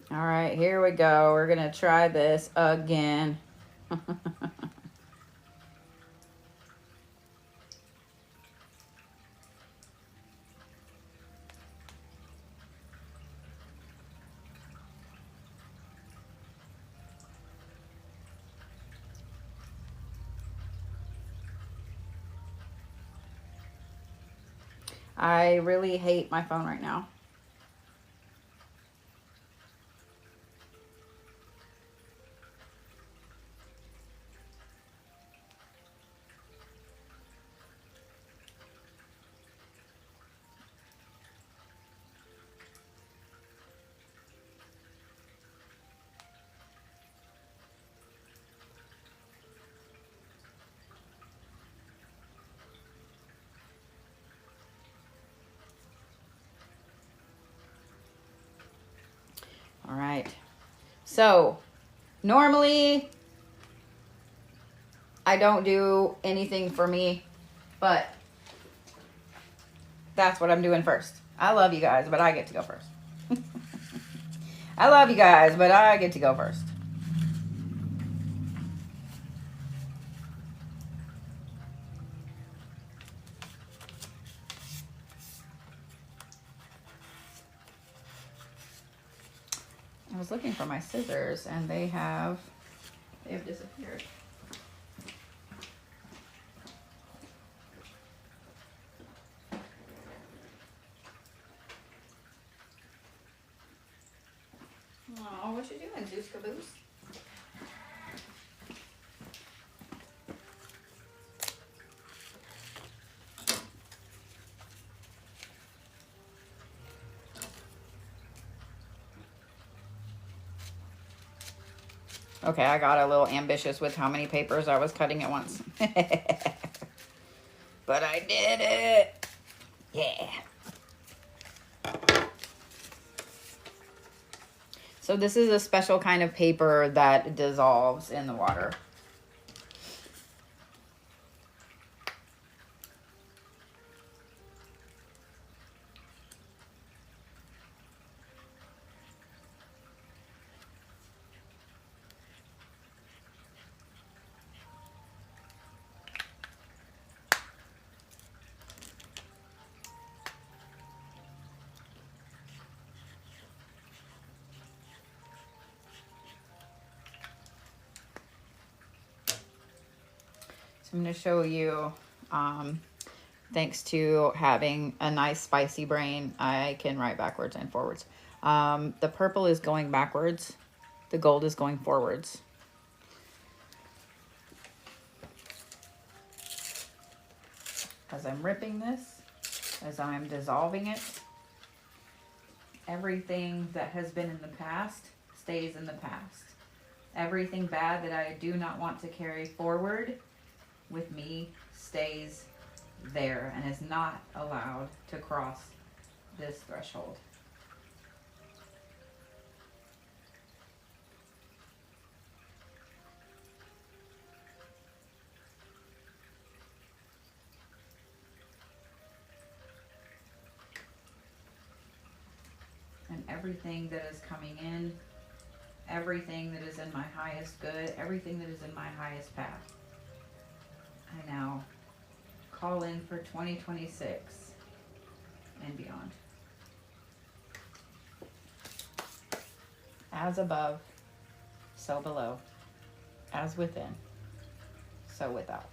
All right, here we go. We're going to try this again. I really hate my phone right now. All right. So, normally I don't do anything for me, but that's what I'm doing first. I love you guys, but I get to go first. I love you guys, but I get to go first. I was looking for my scissors and they've disappeared. Oh, what you doing, Zeus Caboose? Okay, I got a little ambitious with how many papers I was cutting at once. But I did it. Yeah. So this is a special kind of paper that dissolves in the water. So I'm going to show you, thanks to having a nice spicy brain, I can write backwards and forwards. The purple is going backwards. The gold is going forwards. As I'm ripping this, as I'm dissolving it, everything that has been in the past stays in the past. Everything bad that I do not want to carry forward with me stays there and is not allowed to cross this threshold. And everything that is coming in, everything that is in my highest good, everything that is in my highest path, I now call in for 2026 and beyond. As above, so below. As within, so without.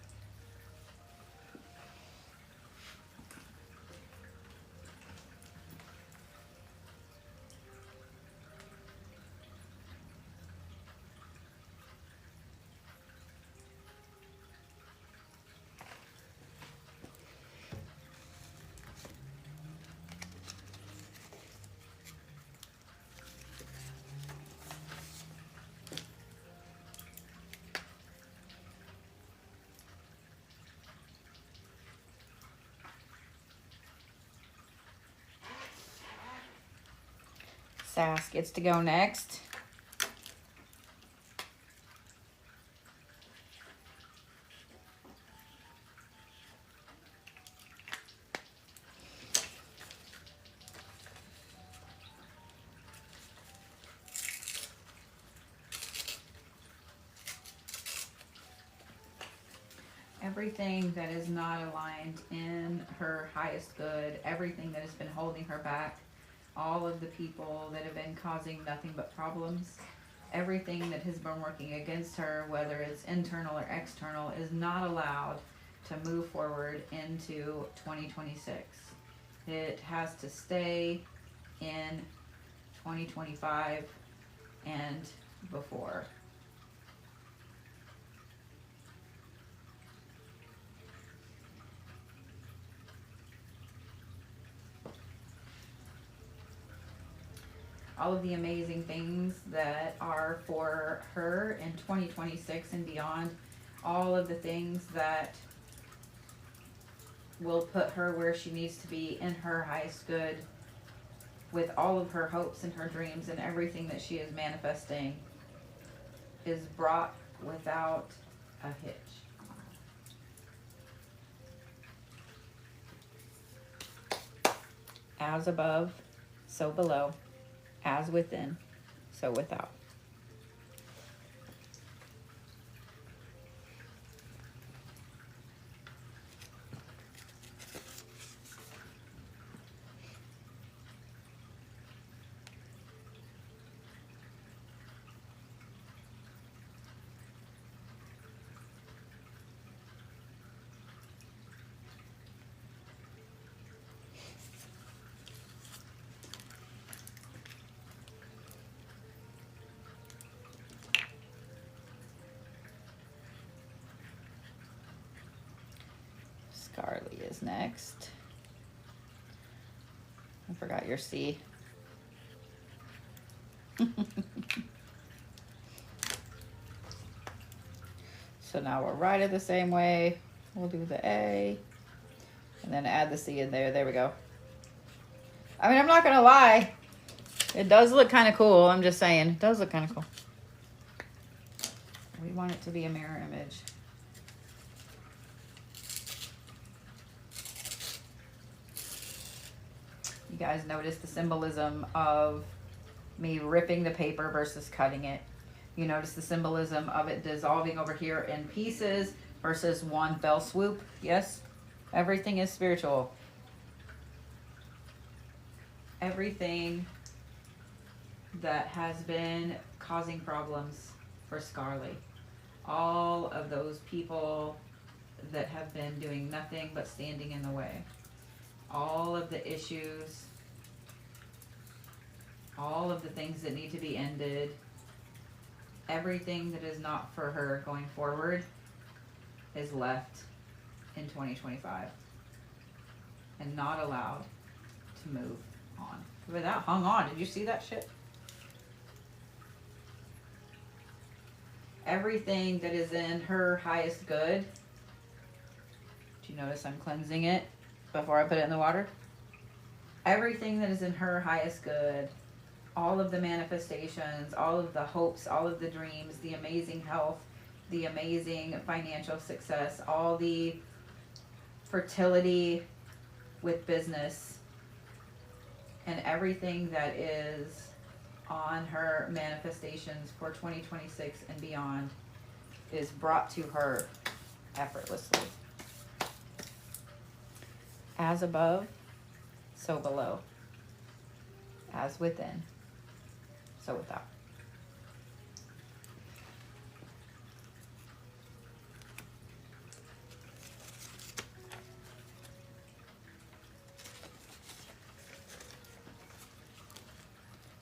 Sass gets to go next. Everything that is not aligned in her highest good, everything that has been holding her back, all of the people that have been causing nothing but problems, everything that has been working against her, whether it's internal or external, is not allowed to move forward into 2026. It has to stay in 2025 and before. All of the amazing things that are for her in 2026 and beyond, all of the things that will put her where she needs to be in her highest good, with all of her hopes and her dreams and everything that she is manifesting, is brought without a hitch. As above, so below. As within, so without. Carly is next. I forgot your C. So now we'll write it the same way. We'll do the A and then add the C in there. There we go. I mean, I'm not going to lie. It does look kind of cool. I'm just saying. It does look kind of cool. We want it to be a mirror image. You guys notice the symbolism of me ripping the paper versus cutting it. You notice the symbolism of it dissolving over here in pieces versus one fell swoop. Yes? Everything is spiritual. Everything that has been causing problems for Scarly. All of those people that have been doing nothing but standing in the way. All of the issues, all of the things that need to be ended, everything that is not for her going forward is left in 2025 and not allowed to move on. But that hung on. Did you see that shit? Everything that is in her highest good. Do you notice I'm cleansing it before I put it in the water? Everything that is in her highest good, all of the manifestations, all of the hopes, all of the dreams, the amazing health, the amazing financial success, all the fertility with business, and everything that is on her manifestations for 2026 and beyond is brought to her effortlessly. As above, so below. As within, so without.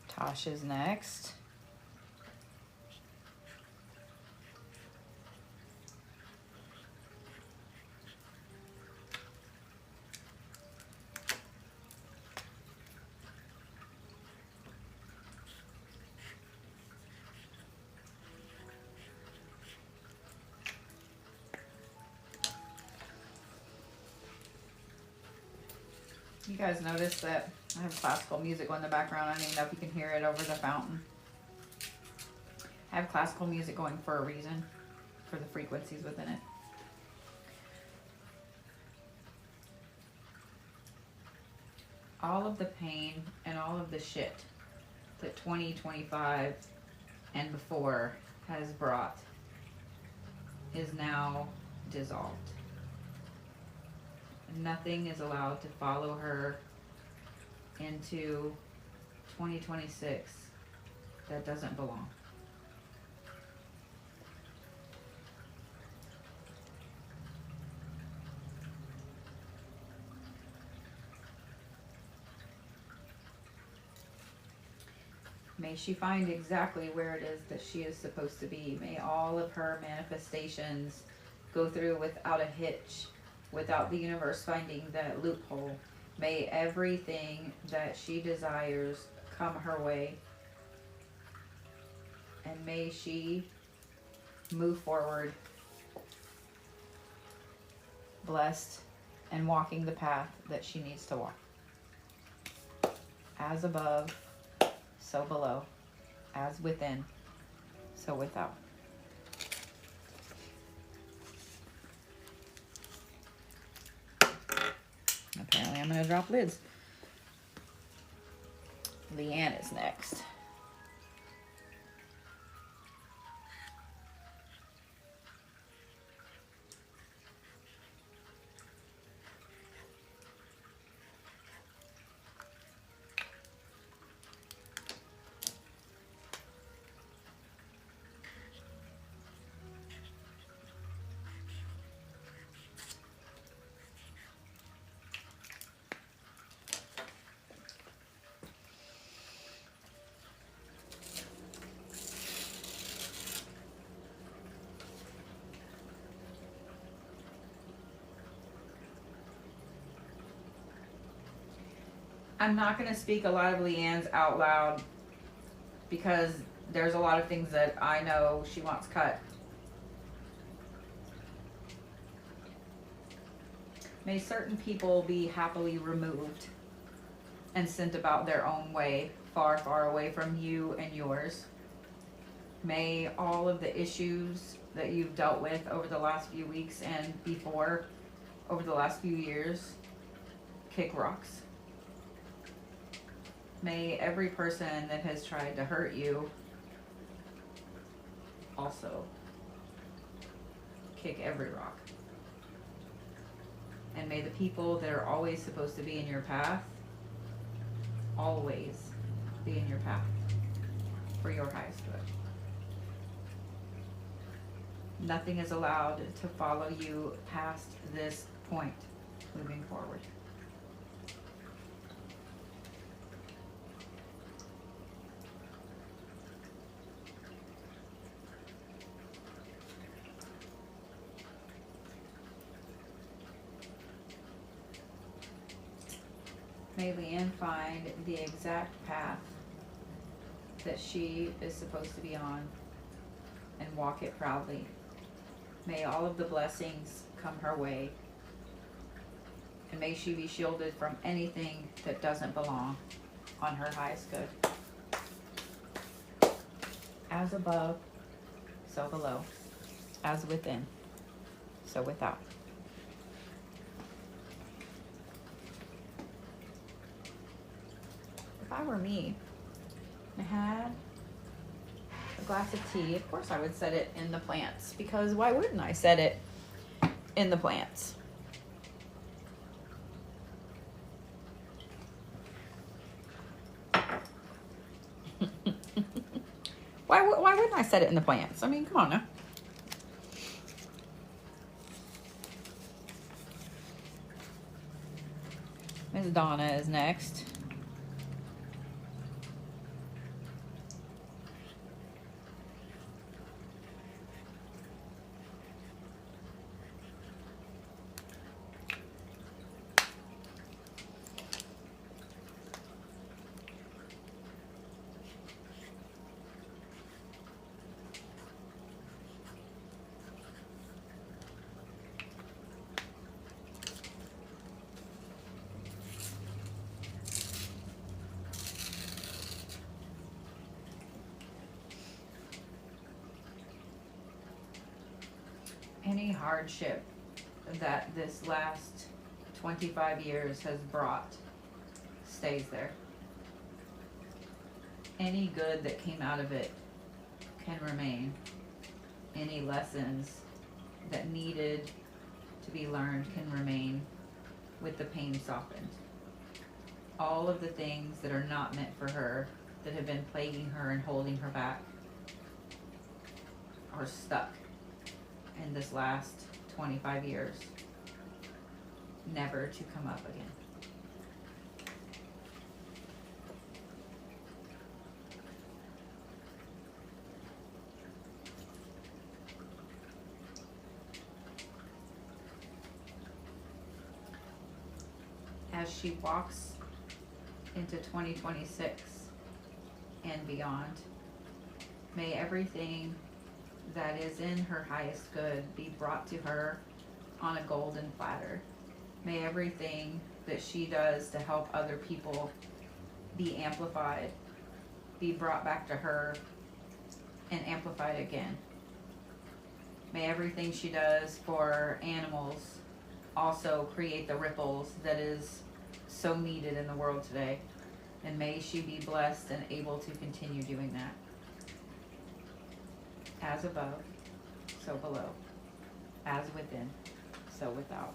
Tash is next. You guys notice that I have classical music on in the background. I don't even know if you can hear it over the fountain. I have classical music going for a reason, for the frequencies within it. All of the pain and all of the shit that 2025 and before has brought is now dissolved. Nothing is allowed to follow her into 2026 that doesn't belong. May she find exactly where it is that she is supposed to be. May all of her manifestations go through without a hitch, without the universe finding that loophole. May everything that she desires come her way. And may she move forward, blessed and walking the path that she needs to walk. As above, so below. As within, so without. Apparently I'm going to drop lids. Leann is next. I'm not going to speak a lot of Leann's out loud because there's a lot of things that I know she wants cut. May certain people be happily removed and sent about their own way, far, far away from you and yours. May all of the issues that you've dealt with over the last few weeks and before, over the last few years, kick rocks. May every person that has tried to hurt you also kick every rock. And may the people that are always supposed to be in your path always be in your path for your highest good. Nothing is allowed to follow you past this point moving forward. May Leann find the exact path that she is supposed to be on and walk it proudly. May all of the blessings come her way. And may she be shielded from anything that doesn't belong on her highest good. As above, so below. As within, so without. If I were me, I had a glass of tea. Of course I would set it in the plants, because why wouldn't I set it in the plants? Why wouldn't I set it in the plants? I mean, come on now. Miss Donna is next. Any hardship that this last 25 years has brought stays there. Any good that came out of it can remain. Any lessons that needed to be learned can remain with the pain softened. All of the things that are not meant for her, that have been plaguing her and holding her back, are stuck in this last 25 years, never to come up again. As she walks into 2026 and beyond, may everything that is in her highest good be brought to her on a golden platter. May everything that she does to help other people be amplified, be brought back to her and amplified again. May everything she does for animals also create the ripples that is so needed in the world today. And may she be blessed and able to continue doing that. As above, so below. As within, so without.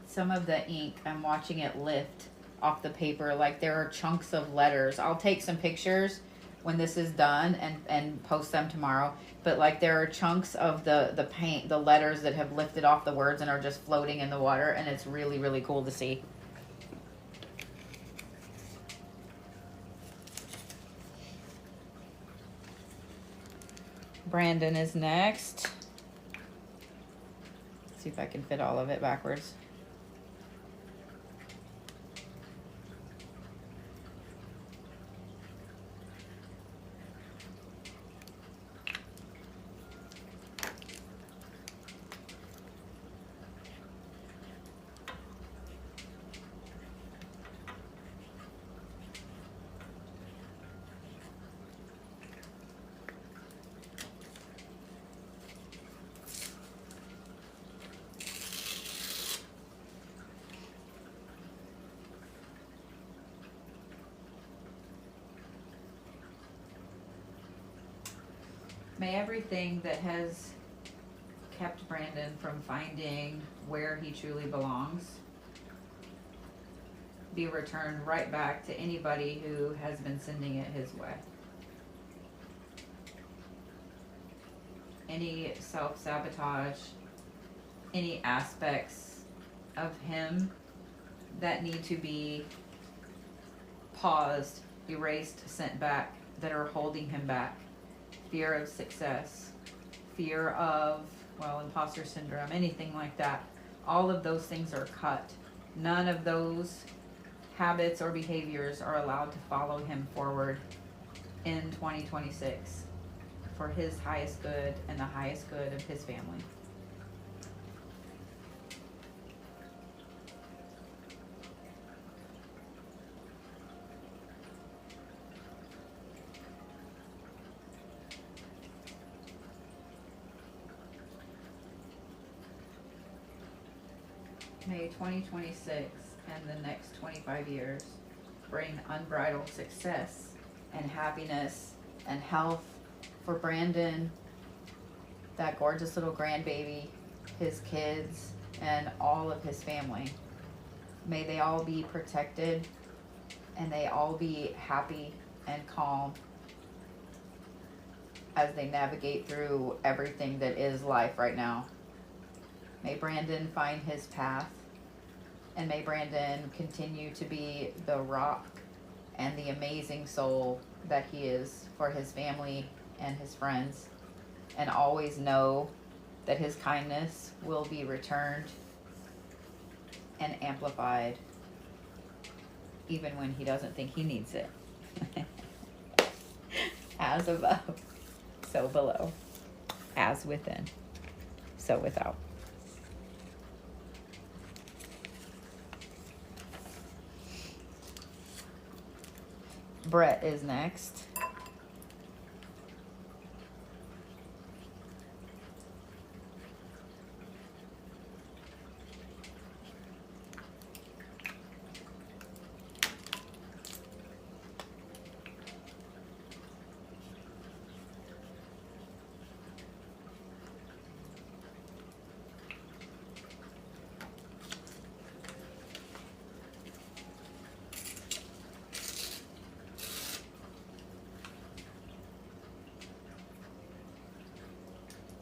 Some of the ink, I'm watching it lift off the paper like there are chunks of letters. I'll take some pictures when this is done and post them tomorrow. But like there are chunks of the paint, the letters that have lifted off the words and are just floating in the water, and it's really, really cool to see. Brandon is next. Let's see if I can fit all of it backwards. May everything that has kept Brandon from finding where he truly belongs be returned right back to anybody who has been sending it his way. Any self-sabotage, any aspects of him that need to be paused, erased, sent back, that are holding him back. Fear of success, fear of, well, imposter syndrome, anything like that. All of those things are cut. None of those habits or behaviors are allowed to follow him forward in 2026 for his highest good and the highest good of his family. May 2026 and the next 25 years bring unbridled success and happiness and health for Brandon, that gorgeous little grandbaby, his kids, and all of his family. May they all be protected and they all be happy and calm as they navigate through everything that is life right now. May Brandon find his path, and may Brandon continue to be the rock and the amazing soul that he is for his family and his friends, and always know that his kindness will be returned and amplified even when he doesn't think he needs it. As above, so below. As within, so without. Brett is next.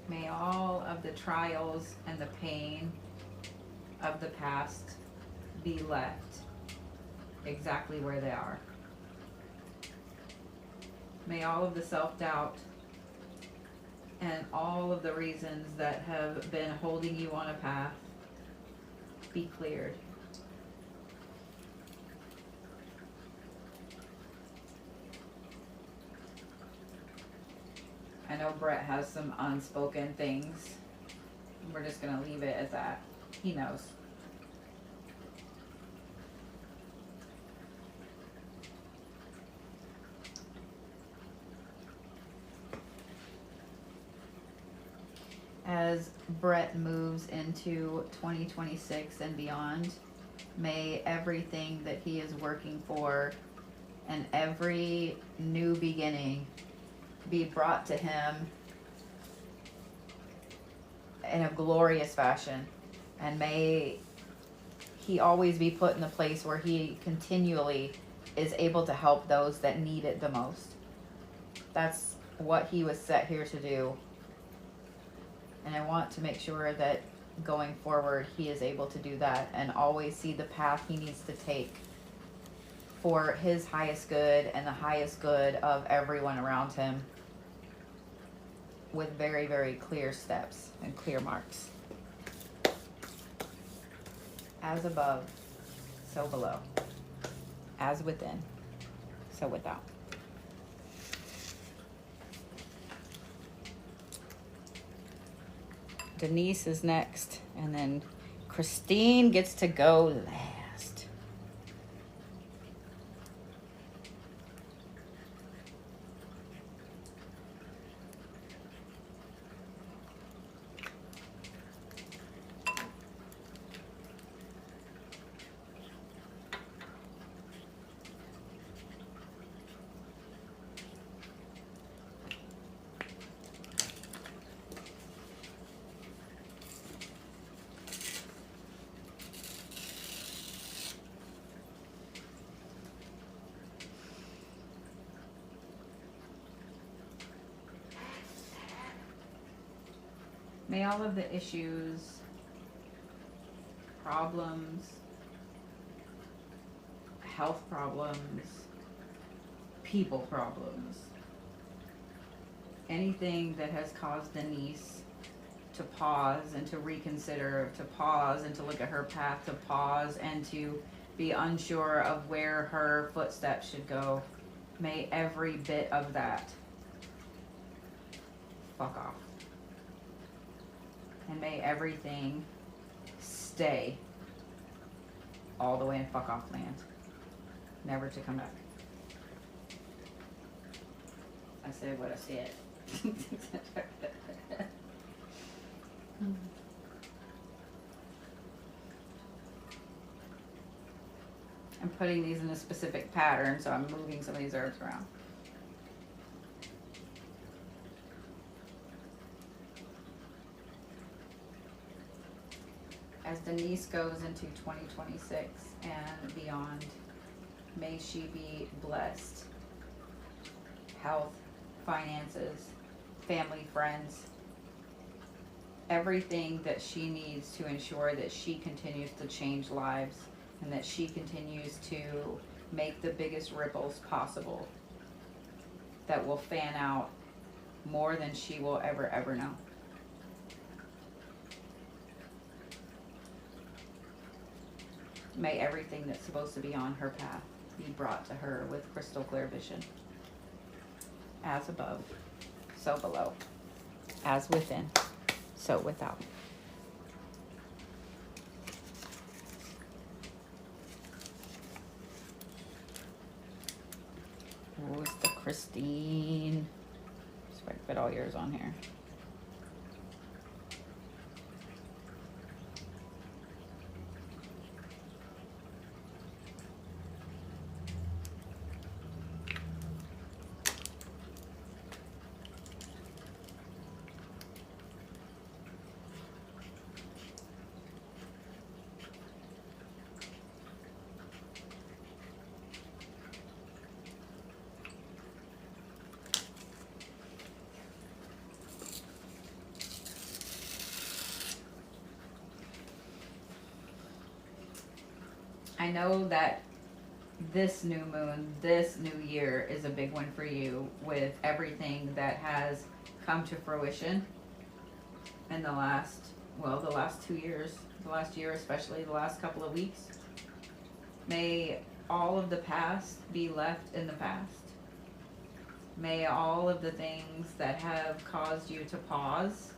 May all of the trials and the pain of the past be left exactly where they are. May all of the self-doubt and all of the reasons that have been holding you on a path be cleared. I know Brett has some unspoken things. We're just going to leave it at that. He knows. As Brett moves into 2026 and beyond, may everything that he is working for and every new beginning be brought to him in a glorious fashion. And may he always be put in the place where he continually is able to help those that need it the most. That's what he was set here to do. And I want to make sure that going forward, he is able to do that and always see the path he needs to take for his highest good and the highest good of everyone around him, with very, very clear steps and clear marks. As above, so below. As within, so without. Denise is next, and then Christine gets to go last. May all of the issues, problems, health problems, people problems, anything that has caused Denise to pause and to reconsider, to pause and to look at her path, to pause and to be unsure of where her footsteps should go, may every bit of that fuck off. And may everything stay all the way in fuck off land. Never to come back. I said what I said. I'm putting these in a specific pattern, so I'm moving some of these herbs around. As Denise goes into 2026 and beyond, may she be blessed. Health, finances, family, friends, everything that she needs to ensure that she continues to change lives and that she continues to make the biggest ripples possible that will fan out more than she will ever know. May everything that's supposed to be on her path be brought to her with crystal clear vision. As above, so below. As within, so without. Who's the Christine? See if I can fit all yours on here. I know that this new moon, this new year is a big one for you with everything that has come to fruition in the last 2 years, the last year especially, the last couple of weeks. May all of the past be left in the past. May all of the things that have caused you to pause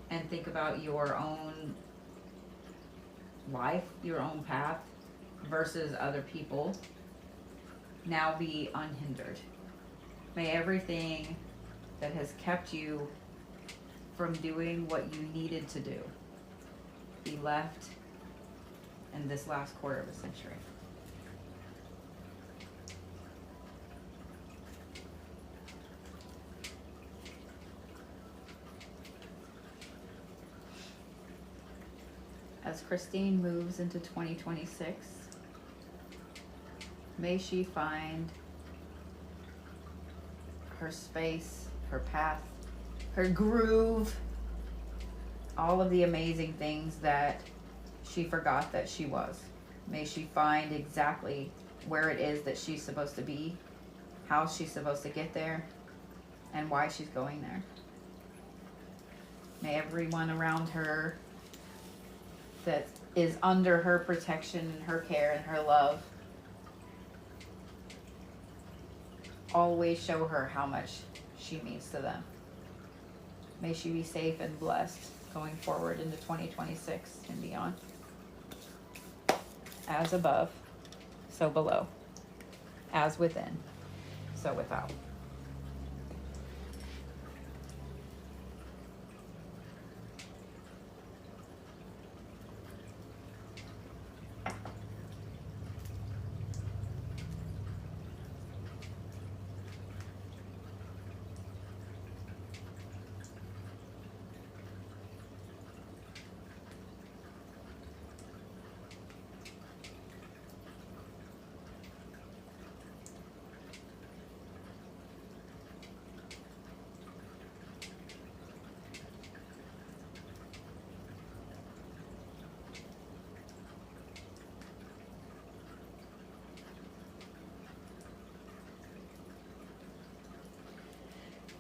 and think about your own life, your own path versus other people now be unhindered. May everything that has kept you from doing what you needed to do be left in this last quarter of a century. As Christine moves into 2026, may she find her space, her path, her groove, all of the amazing things that she forgot that she was. May she find exactly where it is that she's supposed to be, how she's supposed to get there, and why she's going there. May everyone around her that is under her protection, her care, and her love always show her how much she means to them. May she be safe and blessed going forward into 2026 and beyond. As above, so below. As within, so without.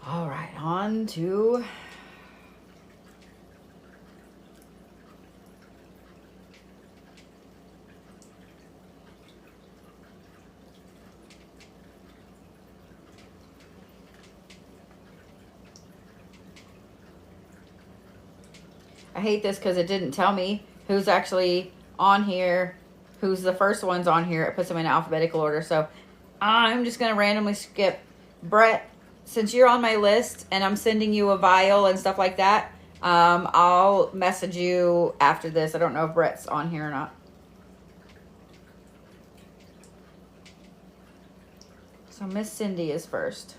All right, on to I hate this because it didn't tell me who's actually on here, who's the first ones on here. It puts them in alphabetical order. So I'm just going to randomly skip. Brett, since you're on my list and I'm sending you a vial and stuff like that, I'll message you after this. I don't know if Brett's on here or not. So Miss Cindy is first.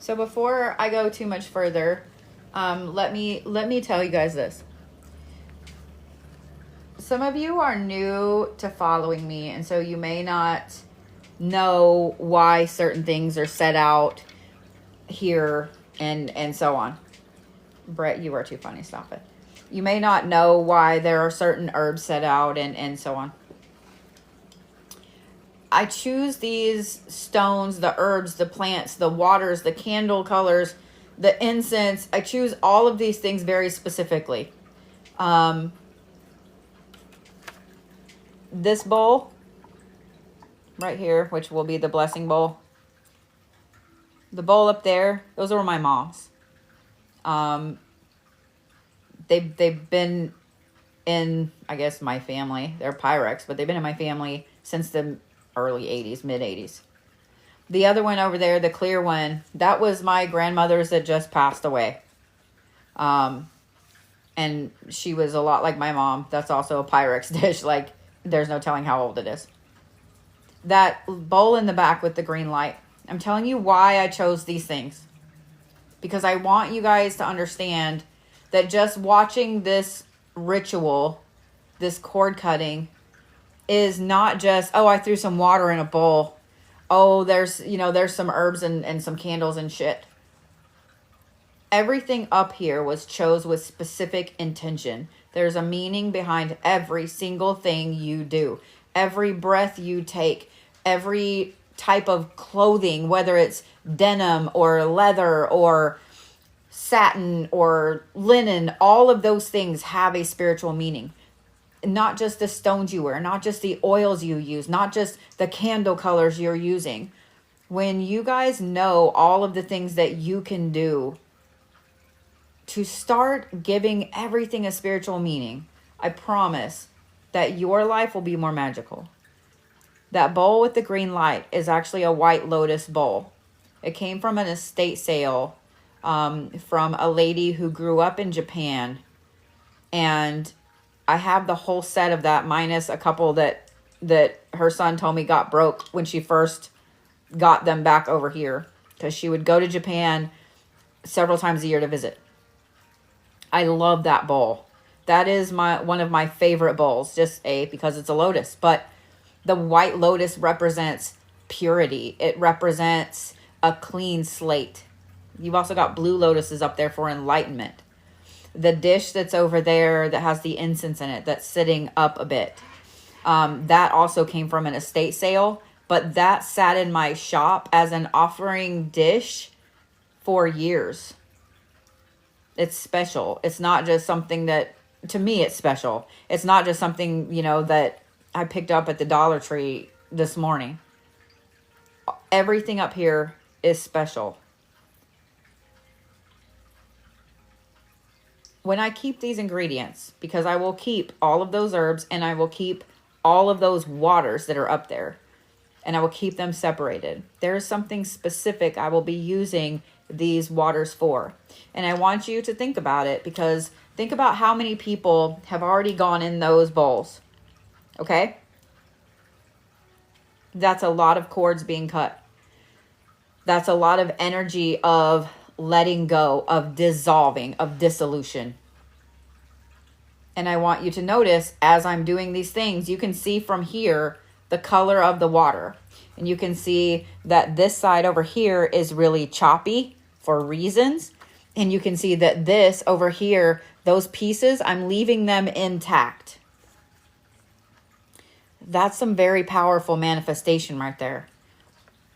So before I go too much further, let me tell you guys this. Some of you are new to following me, and so you may not know why certain things are set out here and so on. Brett, you are too funny. Stop it. You may not know why there are certain herbs set out and so on. I choose these stones, the herbs, the plants, the waters, the candle colors, the incense. I choose all of these things very specifically. This bowl right here, which will be the blessing bowl. The bowl up there, those were my mom's. They've been in, I guess, my family. They're Pyrex, but they've been in my family since the early 80s, mid 80s. The other one over there, the clear one, that was my grandmother's that just passed away. And she was a lot like my mom. That's also a Pyrex dish. Like, there's no telling how old it is. That bowl in the back with the green light. I'm telling you why I chose these things. Because I want you guys to understand that just watching this ritual, this cord cutting, is not just, oh, I threw some water in a bowl. Oh, there's, you know, there's some herbs and some candles and shit. Everything up here was chose with specific intention. There's a meaning behind every single thing you do. Every breath you take, every type of clothing, whether it's denim or leather or satin or linen, all of those things have a spiritual meaning. Not just the stones you wear, not just the oils you use, not just the candle colors you're using. When you guys know all of the things that you can do to start giving everything a spiritual meaning, I promise that your life will be more magical. That bowl with the green light is actually a white lotus bowl. It came from an estate sale from a lady who grew up in Japan. And I have the whole set of that, minus a couple that her son told me got broke when she first got them back over here. Because she would go to Japan several times a year to visit. I love that bowl. That is one of my favorite bowls, just because it's a lotus. But the white lotus represents purity. It represents a clean slate. You've also got blue lotuses up there for enlightenment. The dish that's over there that has the incense in it, that's sitting up a bit, that also came from an estate sale. But that sat in my shop as an offering dish for years. It's special. It's not just something that, to me, it's special. It's not just something, you know, that I picked up at the Dollar Tree this morning. Everything up here is special. When I keep these ingredients, because I will keep all of those herbs and I will keep all of those waters that are up there, and I will keep them separated. There is something specific I will be using these waters for. And I want you to think about it, because think about how many people have already gone in those bowls. Okay? That's a lot of cords being cut. That's a lot of energy of letting go, of dissolving, of dissolution. And I want you to notice, as I'm doing these things, you can see from here the color of the water. And you can see that this side over here is really choppy for reasons. And you can see that this over here, those pieces, I'm leaving them intact. That's some very powerful manifestation right there.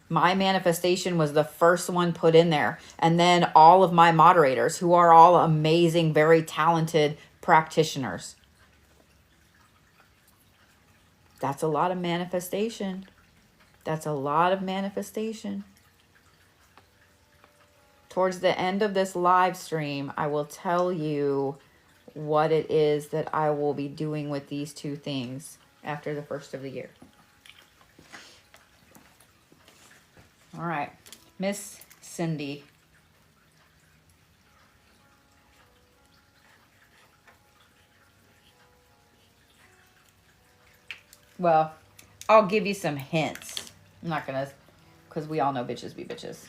My manifestation was the first one put in there. And then all of my moderators, who are all amazing, very talented practitioners. That's a lot of manifestation. That's a lot of manifestation. Towards the end of this live stream, I will tell you what it is that I will be doing with these two things after the first of the year. All right, Miss Cindy. Well, I'll give you some hints. I'm not going to, because we all know bitches be bitches.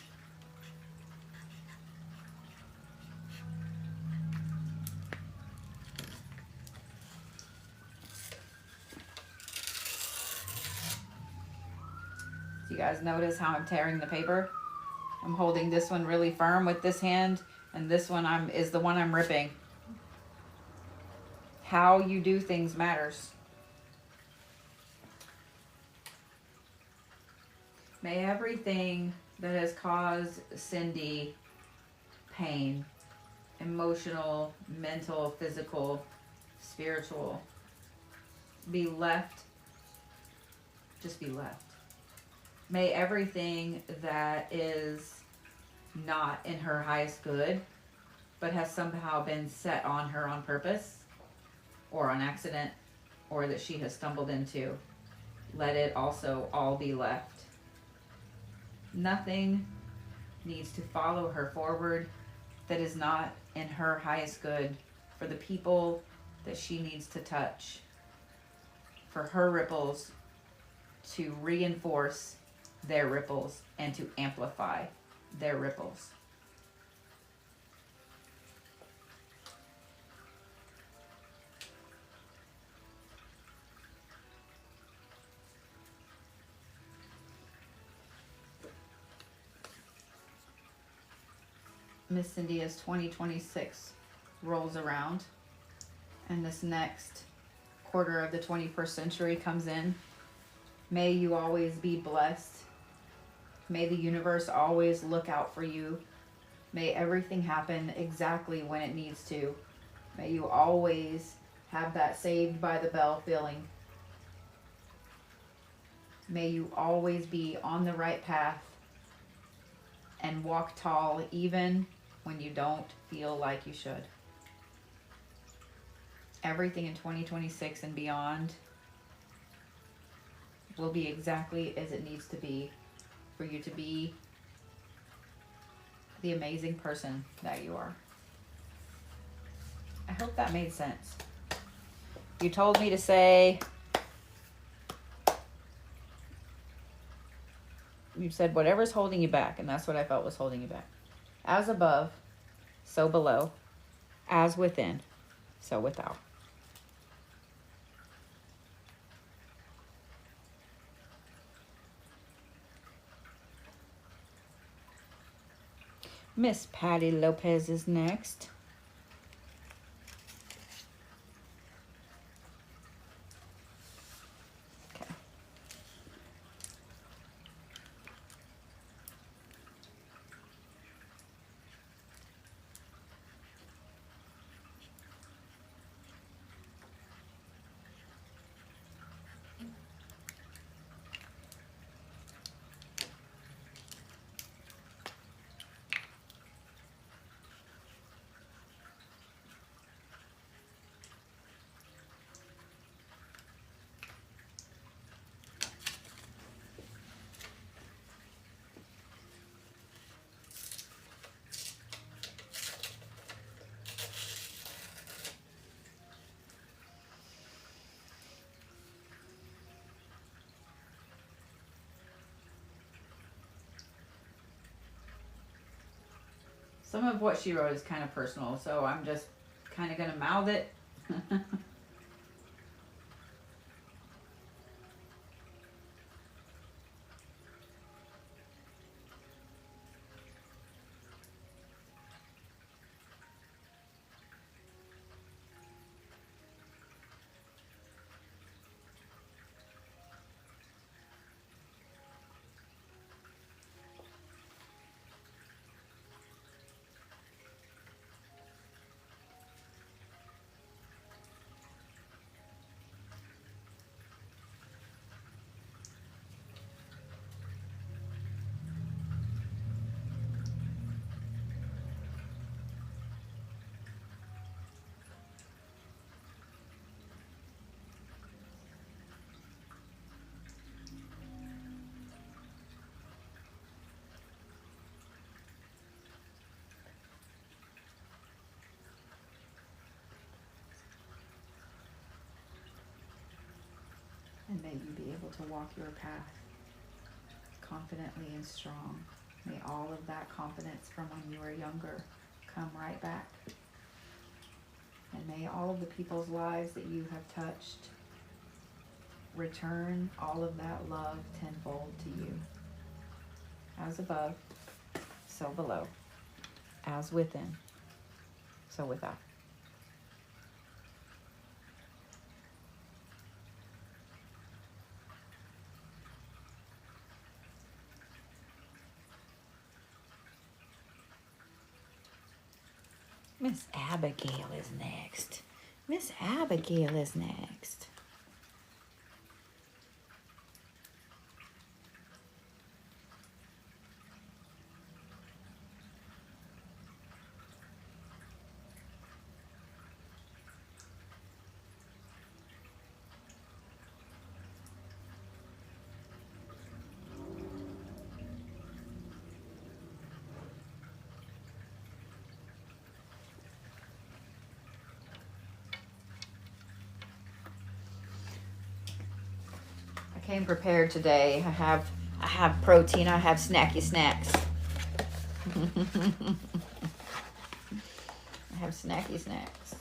You guys notice how I'm tearing the paper? I'm holding this one really firm with this hand, and this one is the one I'm ripping. How you do things matters. May everything that has caused Cindy pain, emotional, mental, physical, spiritual, be left, just be left. May everything that is not in her highest good, but has somehow been set on her on purpose, or on accident, or that she has stumbled into, let it also all be left. Nothing needs to follow her forward that is not in her highest good, for the people that she needs to touch, for her ripples to reinforce their ripples and to amplify their ripples. Miss Cindy, as 2026 rolls around and this next quarter of the 21st century comes in, may you always be blessed. May the universe always look out for you. May everything happen exactly when it needs to. May you always have that saved by the bell feeling. May you always be on the right path and walk tall even when you don't feel like you should. Everything in 2026 and beyond will be exactly as it needs to be for you to be the amazing person that you are. I hope that made sense. You told me to say, you said whatever's holding you back, and that's what I felt was holding you back. As above, so below. As within, so without. Miss Patty Lopez is next. Okay. Some of what she wrote is kind of personal, so I'm just kind of going to mouth it. And may you be able to walk your path confidently and strong. May all of that confidence from when you were younger come right back. And may all of the people's lives that you have touched return all of that love tenfold to you. As above, so below. As within, so without. Miss Abigail is next. Miss Abigail is next. Came prepared today. I have protein. I have snacky snacks. I have snacky snacks.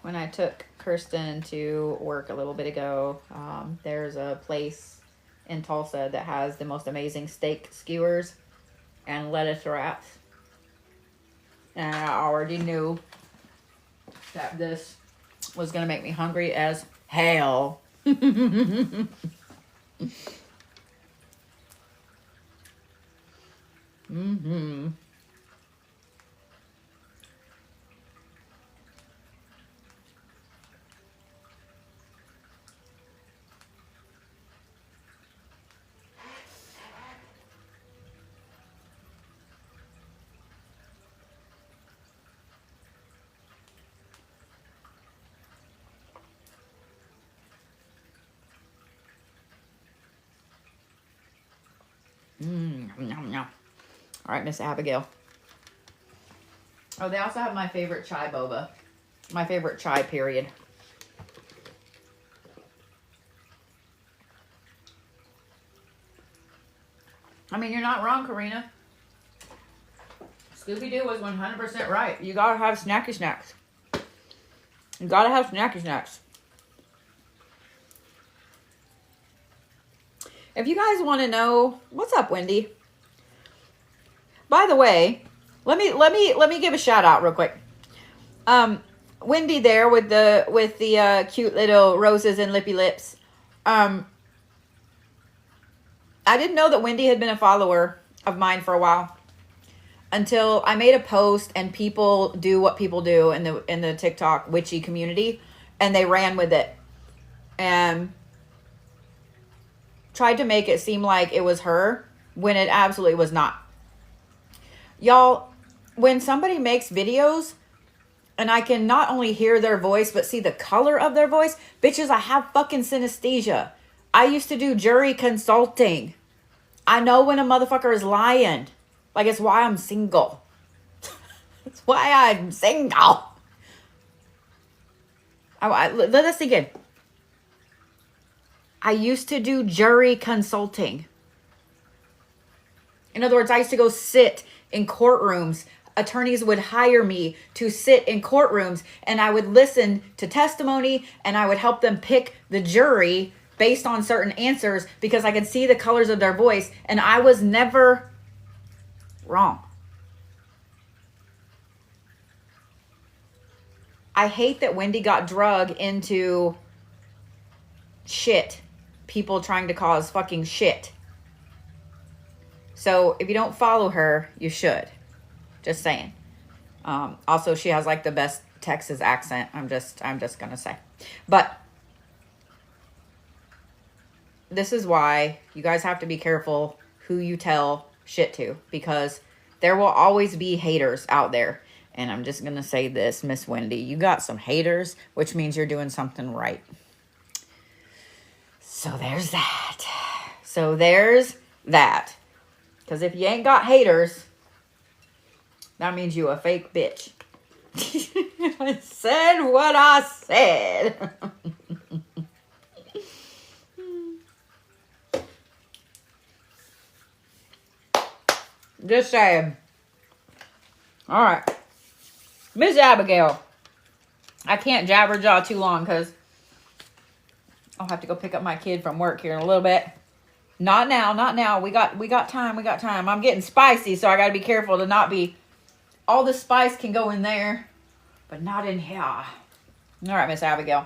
When I took Kirsten to work a little bit ago, there's a place in Tulsa that has the most amazing steak skewers and lettuce wraps. And I already knew that this was going to make me hungry as hell. Mm-hmm. Yum, yum. All right, Miss Abigail. Oh, they also have my favorite chai boba. My favorite chai, period. I mean, you're not wrong, Karina. Scooby-Doo was 100% right. You gotta have snacky snacks. You gotta have snacky snacks. If you guys want to know, what's up, Wendy? By the way, let me give a shout out real quick. Wendy there with the cute little roses and lippy lips. I didn't know that Wendy had been a follower of mine for a while until I made a post and people do what people do in the TikTok witchy community, and they ran with it and tried to make it seem like it was her when it absolutely was not. Y'all, when somebody makes videos and I can not only hear their voice but see the color of their voice, bitches, I have fucking synesthesia. I used to do jury consulting. I know when a motherfucker is lying. Like, it's why I'm single. It's why I'm single. Let us sink in. I used to do jury consulting. In other words, I used to go sit in courtrooms. Attorneys would hire me to sit in courtrooms, and I would listen to testimony, and I would help them pick the jury based on certain answers because I could see the colors of their voice, and I was never wrong. I hate that Wendy got drug into shit. People trying to cause fucking shit. So if you don't follow her, you should. Just saying. Also, she has like the best Texas accent. I'm just gonna say. But this is why you guys have to be careful who you tell shit to, because there will always be haters out there. And I'm just gonna say this, Miss Wendy, you got some haters, which means you're doing something right. So there's that. Because if you ain't got haters, that means you a fake bitch. I said what I said. Just saying. All right. Miss Abigail. I can't jabber jaw too long because I'll have to go pick up my kid from work here in a little bit. Not now. We got time. I'm getting spicy, so I got to be careful to not be. All the spice can go in there, but not in here. All right, Miss Abigail.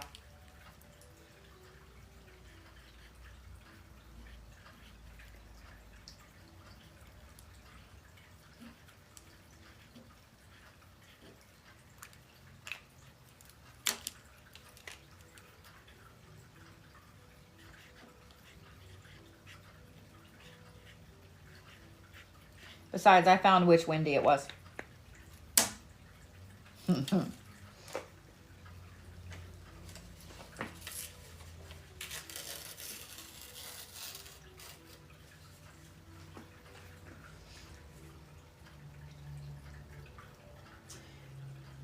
Besides, I found which Wendy it was.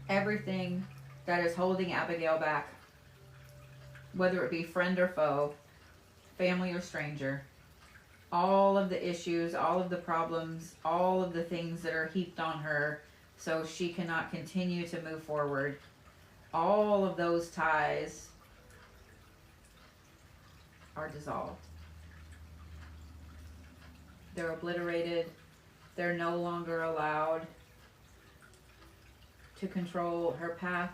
Everything that is holding Abigail back, whether it be friend or foe, family or stranger, all of the issues, all of the problems, all of the things that are heaped on her so she cannot continue to move forward, all of those ties are dissolved. They're obliterated. They're no longer allowed to control her path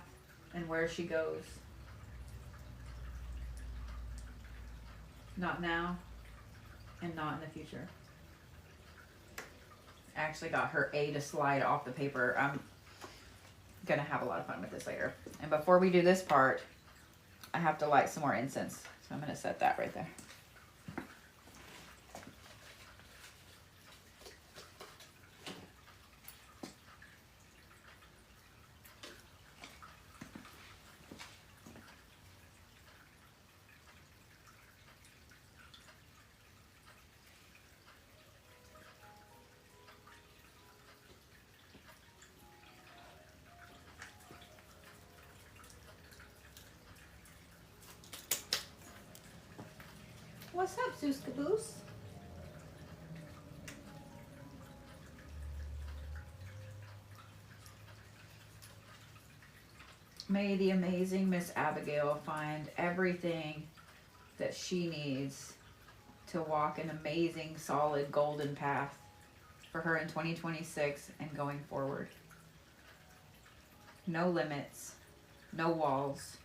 and where she goes. Not now and not in the future. I actually got her A to slide off the paper. I'm gonna have a lot of fun with this later. And before we do this part, I have to light some more incense. So I'm gonna set that right there. What's up, Zeus Caboose? May the amazing Miss Abigail find everything that she needs to walk an amazing, solid, golden path for her in 2026 and going forward. No limits, no walls,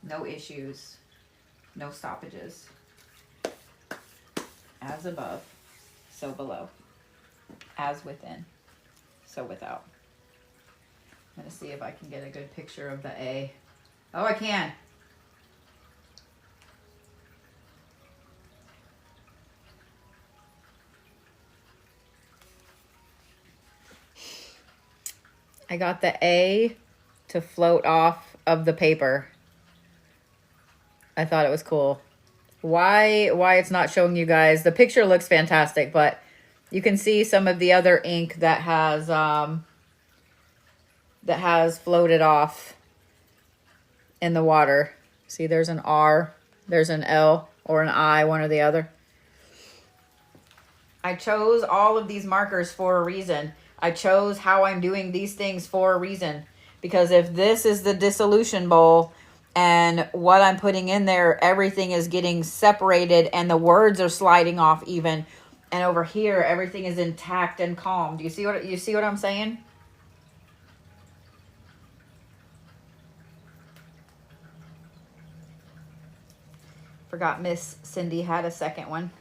no issues, no stoppages. As above, so below. As within, so without. I'm going to see if I can get a good picture of the A. Oh, I can. I got the A to float off of the paper. I thought it was cool. Why it's not showing you guys. The picture looks fantastic, but you can see some of the other ink that has floated off in the water. See, there's an R, there's an L, or an I, one or the other. I chose all of these markers for a reason. I chose how I'm doing these things for a reason. Because if this is the dissolution bowl, and what I'm putting in there, everything is getting separated and the words are sliding off even. And over here, everything is intact and calm. Do you see what I'm saying? Forgot Miss Cindy had a second one.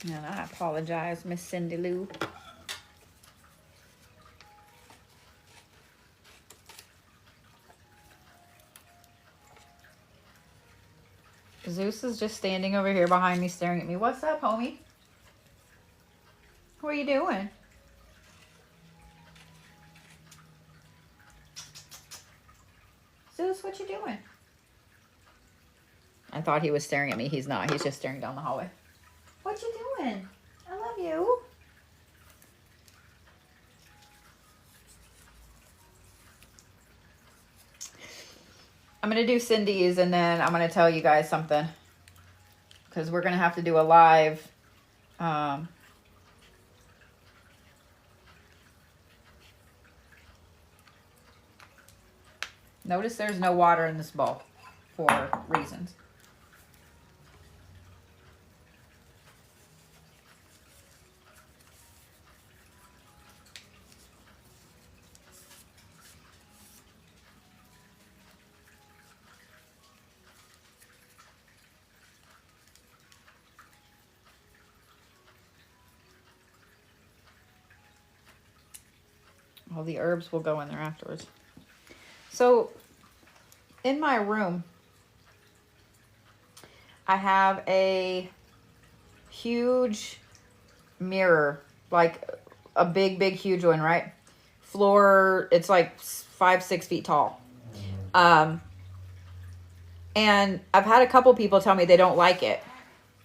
And I apologize, Miss Cindy Lou. Zeus is just standing over here behind me staring at me. What's up, homie? What are you doing? Zeus, what you doing? I thought he was staring at me. He's not. He's just staring down the hallway. What you doing? I love you. I'm going to do Cindy's and then I'm going to tell you guys something. Because we're going to have to do a live. Notice there's no water in this bowl for reasons. All the herbs will go in there afterwards. So, in my room, I have a huge mirror, like a big, huge one, right? Floor, it's like 5-6 feet tall. And I've had a couple people tell me they don't like it.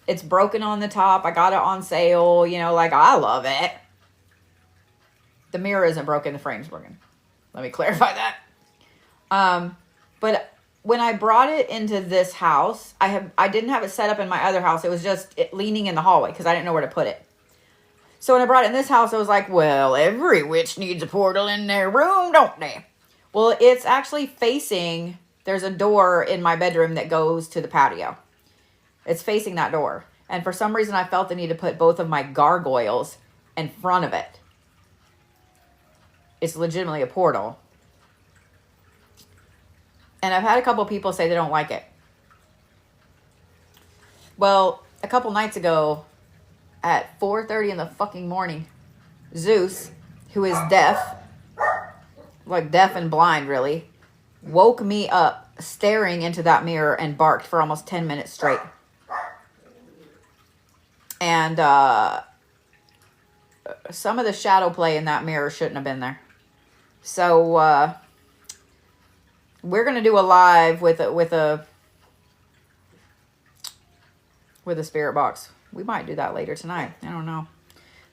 It's broken on the top. I got it on sale, you know, like I love it. The mirror isn't broken, the frame's broken. Let me clarify that. But when I brought it into this house, I didn't have it set up in my other house. It was just leaning in the hallway because I didn't know where to put it. So when I brought it in this house, I was like, well, every witch needs a portal in their room, don't they? Well, it's actually facing, there's a door in my bedroom that goes to the patio. It's facing that door. And for some reason, I felt the need to put both of my gargoyles in front of it. It's legitimately a portal. And I've had a couple people say they don't like it. Well, a couple nights ago at 4:30 in the fucking morning, Zeus, who is deaf, like deaf and blind really, woke me up staring into that mirror and barked for almost 10 minutes straight. And some of the shadow play in that mirror shouldn't have been there. So we're going to do a live with a spirit box. We might do that later tonight. I don't know.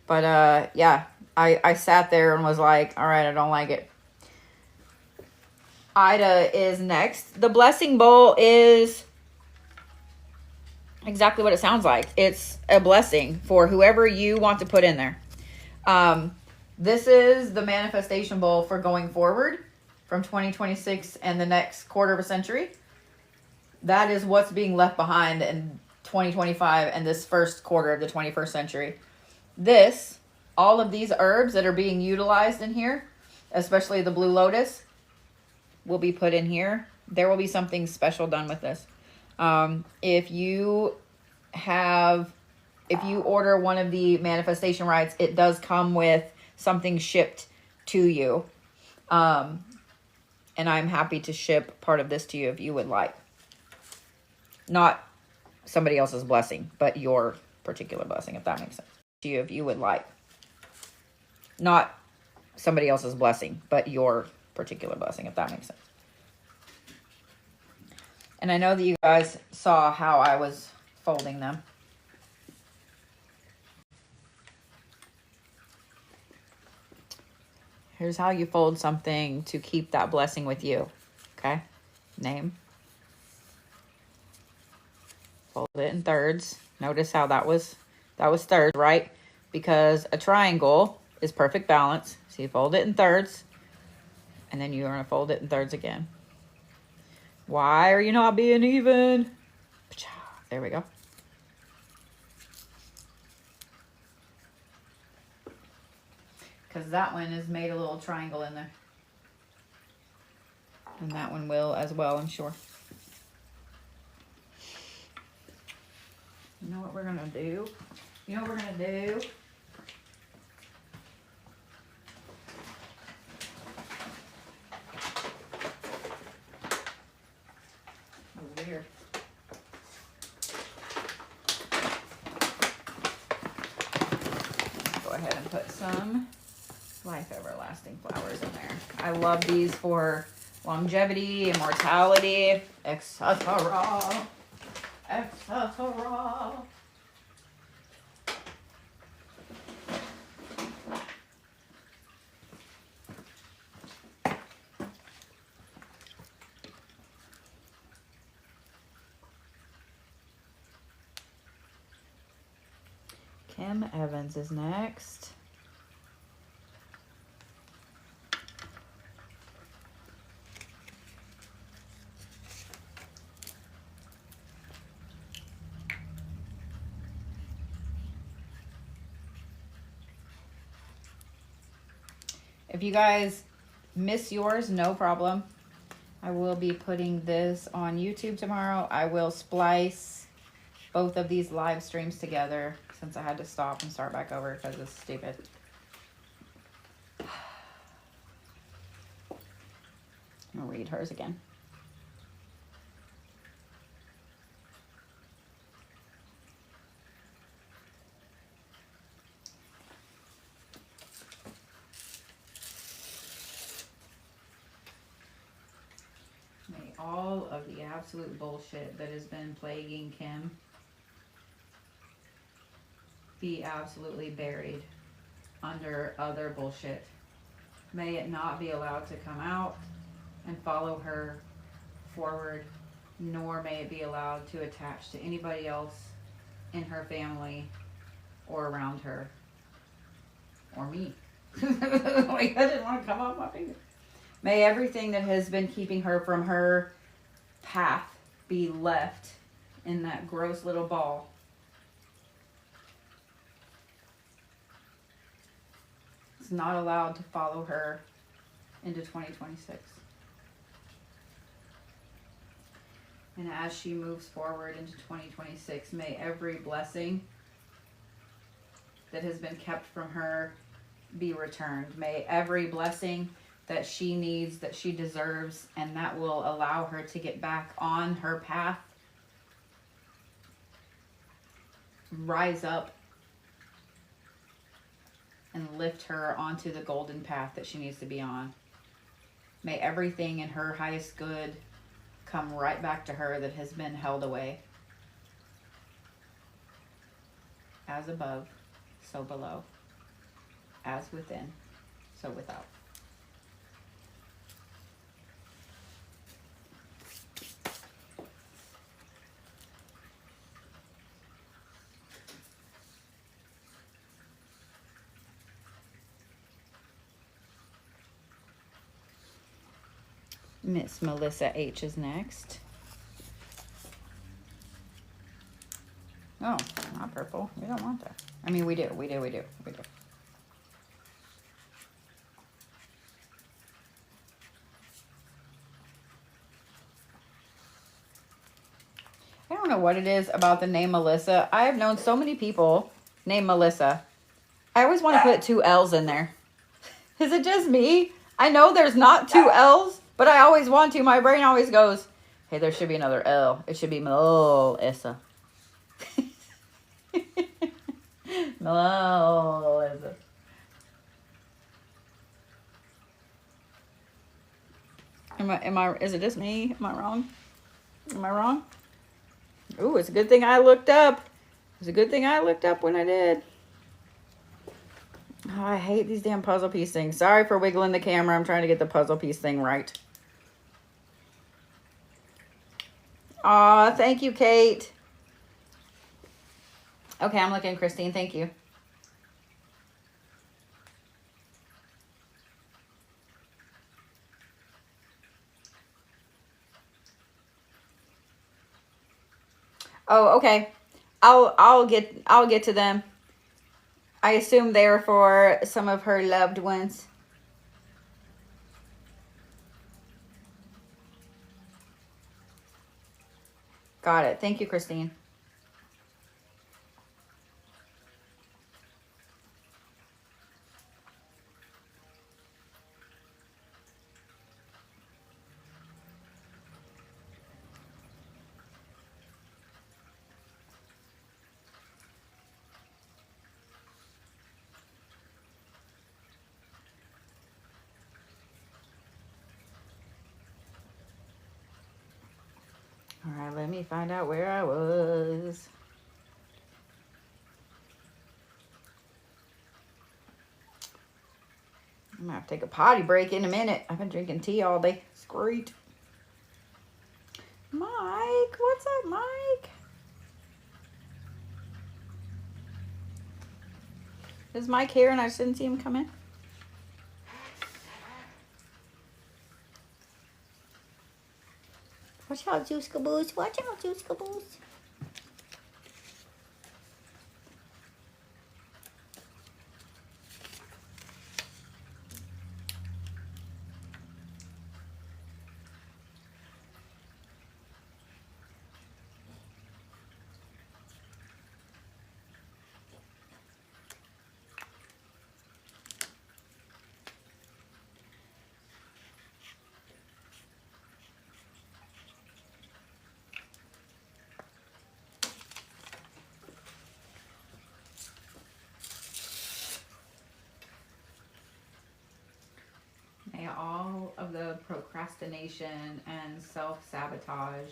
But yeah, I sat there and was like, all right, I don't like it. Ida is next. The blessing bowl is exactly what it sounds like. It's a blessing for whoever you want to put in there. This is the manifestation bowl for going forward from 2026 and the next quarter of a century. That is what's being left behind in 2025 and this first quarter of the 21st century. All of these herbs that are being utilized in here, especially the blue lotus, will be put in here. There will be something special done with this. If you order one of the manifestation rites, it does come with something shipped to you. And I'm happy to ship part of this to you if you would like. Not somebody else's blessing, but your particular blessing, if that makes sense. To you if you would like. Not somebody else's blessing, but your particular blessing, if that makes sense. And I know that you guys saw how I was folding them. Here's how you fold something to keep that blessing with you. Okay? Name. Fold it in thirds. Notice how that was thirds, right? Because a triangle is perfect balance. So you fold it in thirds. And then you're going to fold it in thirds again. Why are you not being even? There we go. Because that one has made a little triangle in there. And that one will as well, I'm sure. You know what we're going to do? You know what we're going to do? Over here. Go ahead and put some Life Everlasting flowers in there. I love these for longevity, immortality, etc. Etc. Kim Evans is next. If you guys miss yours, no problem. I will be putting this on YouTube tomorrow. I will splice both of these live streams together since I had to stop and start back over because it's stupid. I'm gonna read hers again. May all of the absolute bullshit that has been plaguing Kim be absolutely buried under other bullshit. May it not be allowed to come out and follow her forward, nor may it be allowed to attach to anybody else in her family or around her or me. Like, I didn't want to come off my finger. May everything that has been keeping her from her path be left in that gross little ball is not allowed to follow her into 2026. And as she moves forward into 2026, may every blessing that has been kept from her be returned. May every blessing that she needs, that she deserves, and that will allow her to get back on her path, rise up and lift her onto the golden path that she needs to be on. May everything in her highest good come right back to her that has been held away. As above, so below. As within, so without. Miss Melissa H is next. Oh, not purple. We don't want that. I mean, we do. I don't know what it is about the name Melissa. I have known so many people named Melissa. I always want to put 2 L's in there. Is it just me? I know there's not 2 L's, but I always want to. My brain always goes, hey, there should be another L. It should be Melissa. Melissa. Is it just me? Am I wrong? Ooh, it's a good thing I looked up. It's a good thing I looked up when I did. Oh, I hate these damn puzzle piece things. Sorry for wiggling the camera. I'm trying to get the puzzle piece thing right. Aw, thank you, Kate. Okay, I'm looking, Christine. Thank you. Oh, okay. I'll get to them. I assume they're for some of her loved ones. Got it. Thank you, Christine. All right, let me find out where I was. I'm gonna have to take a potty break in a minute. I've been drinking tea all day. It's great. Mike, what's up, Mike? Is Mike here and I just didn't see him come in? Watch out, Juice Caboose. Watch out, Juice Caboose. May all of the procrastination and self-sabotage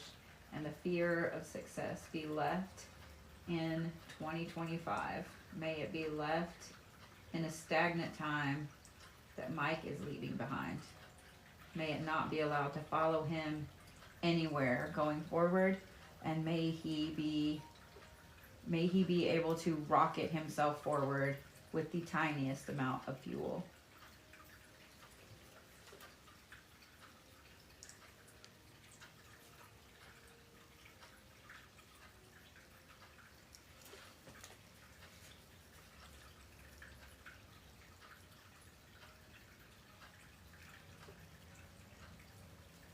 and the fear of success be left in 2025. May it be left in a stagnant time that Mike is leaving behind. May it not be allowed to follow him anywhere going forward, and may he be able to rocket himself forward with the tiniest amount of fuel.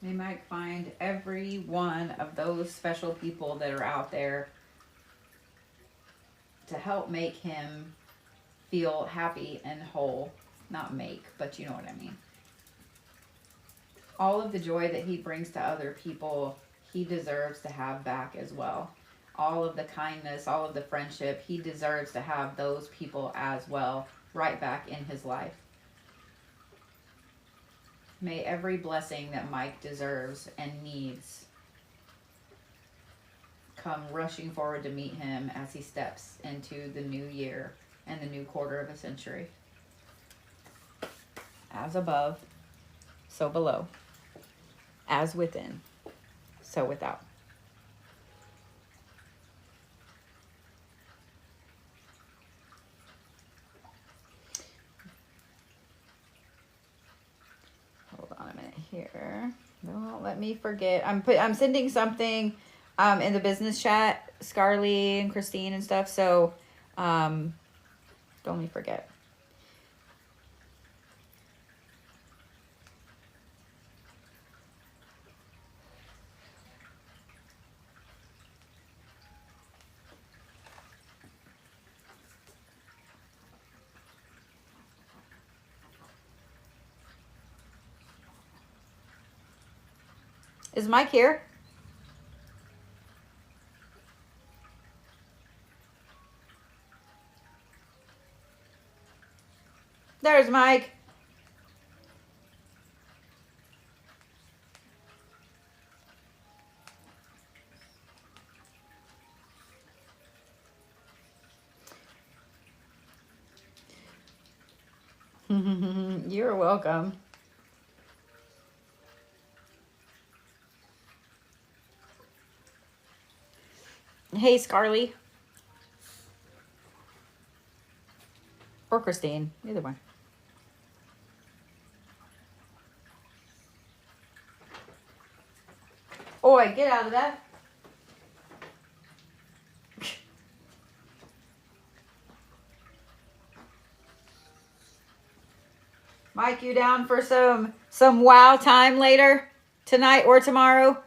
May Mike find every one of those special people that are out there to help make him feel happy and whole. Not make, but you know what I mean. All of the joy that he brings to other people, he deserves to have back as well. All of the kindness, all of the friendship, he deserves to have those people as well right back in his life. May every blessing that Mike deserves and needs come rushing forward to meet him as he steps into the new year and the new quarter of a century. As above, so below. As within, so without. Hold on a minute here. Don't let me forget. I'm sending something in the business chat, Scarly and Christine and stuff. So don't let me forget. Is Mike here? There's Mike. You're welcome. Hey, Scarly. Or Christine. Either one. Oi, get out of that. Mike, you down for some wow time later tonight or tomorrow?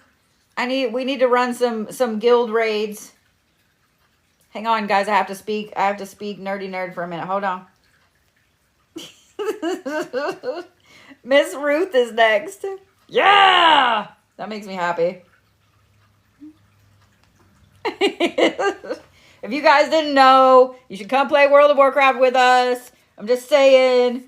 We need to run some guild raids. Hang on, guys. I have to speak nerdy nerd for a minute. Hold on. Miss Ruth is next. Yeah! That makes me happy. If you guys didn't know, you should come play World of Warcraft with us. I'm just saying.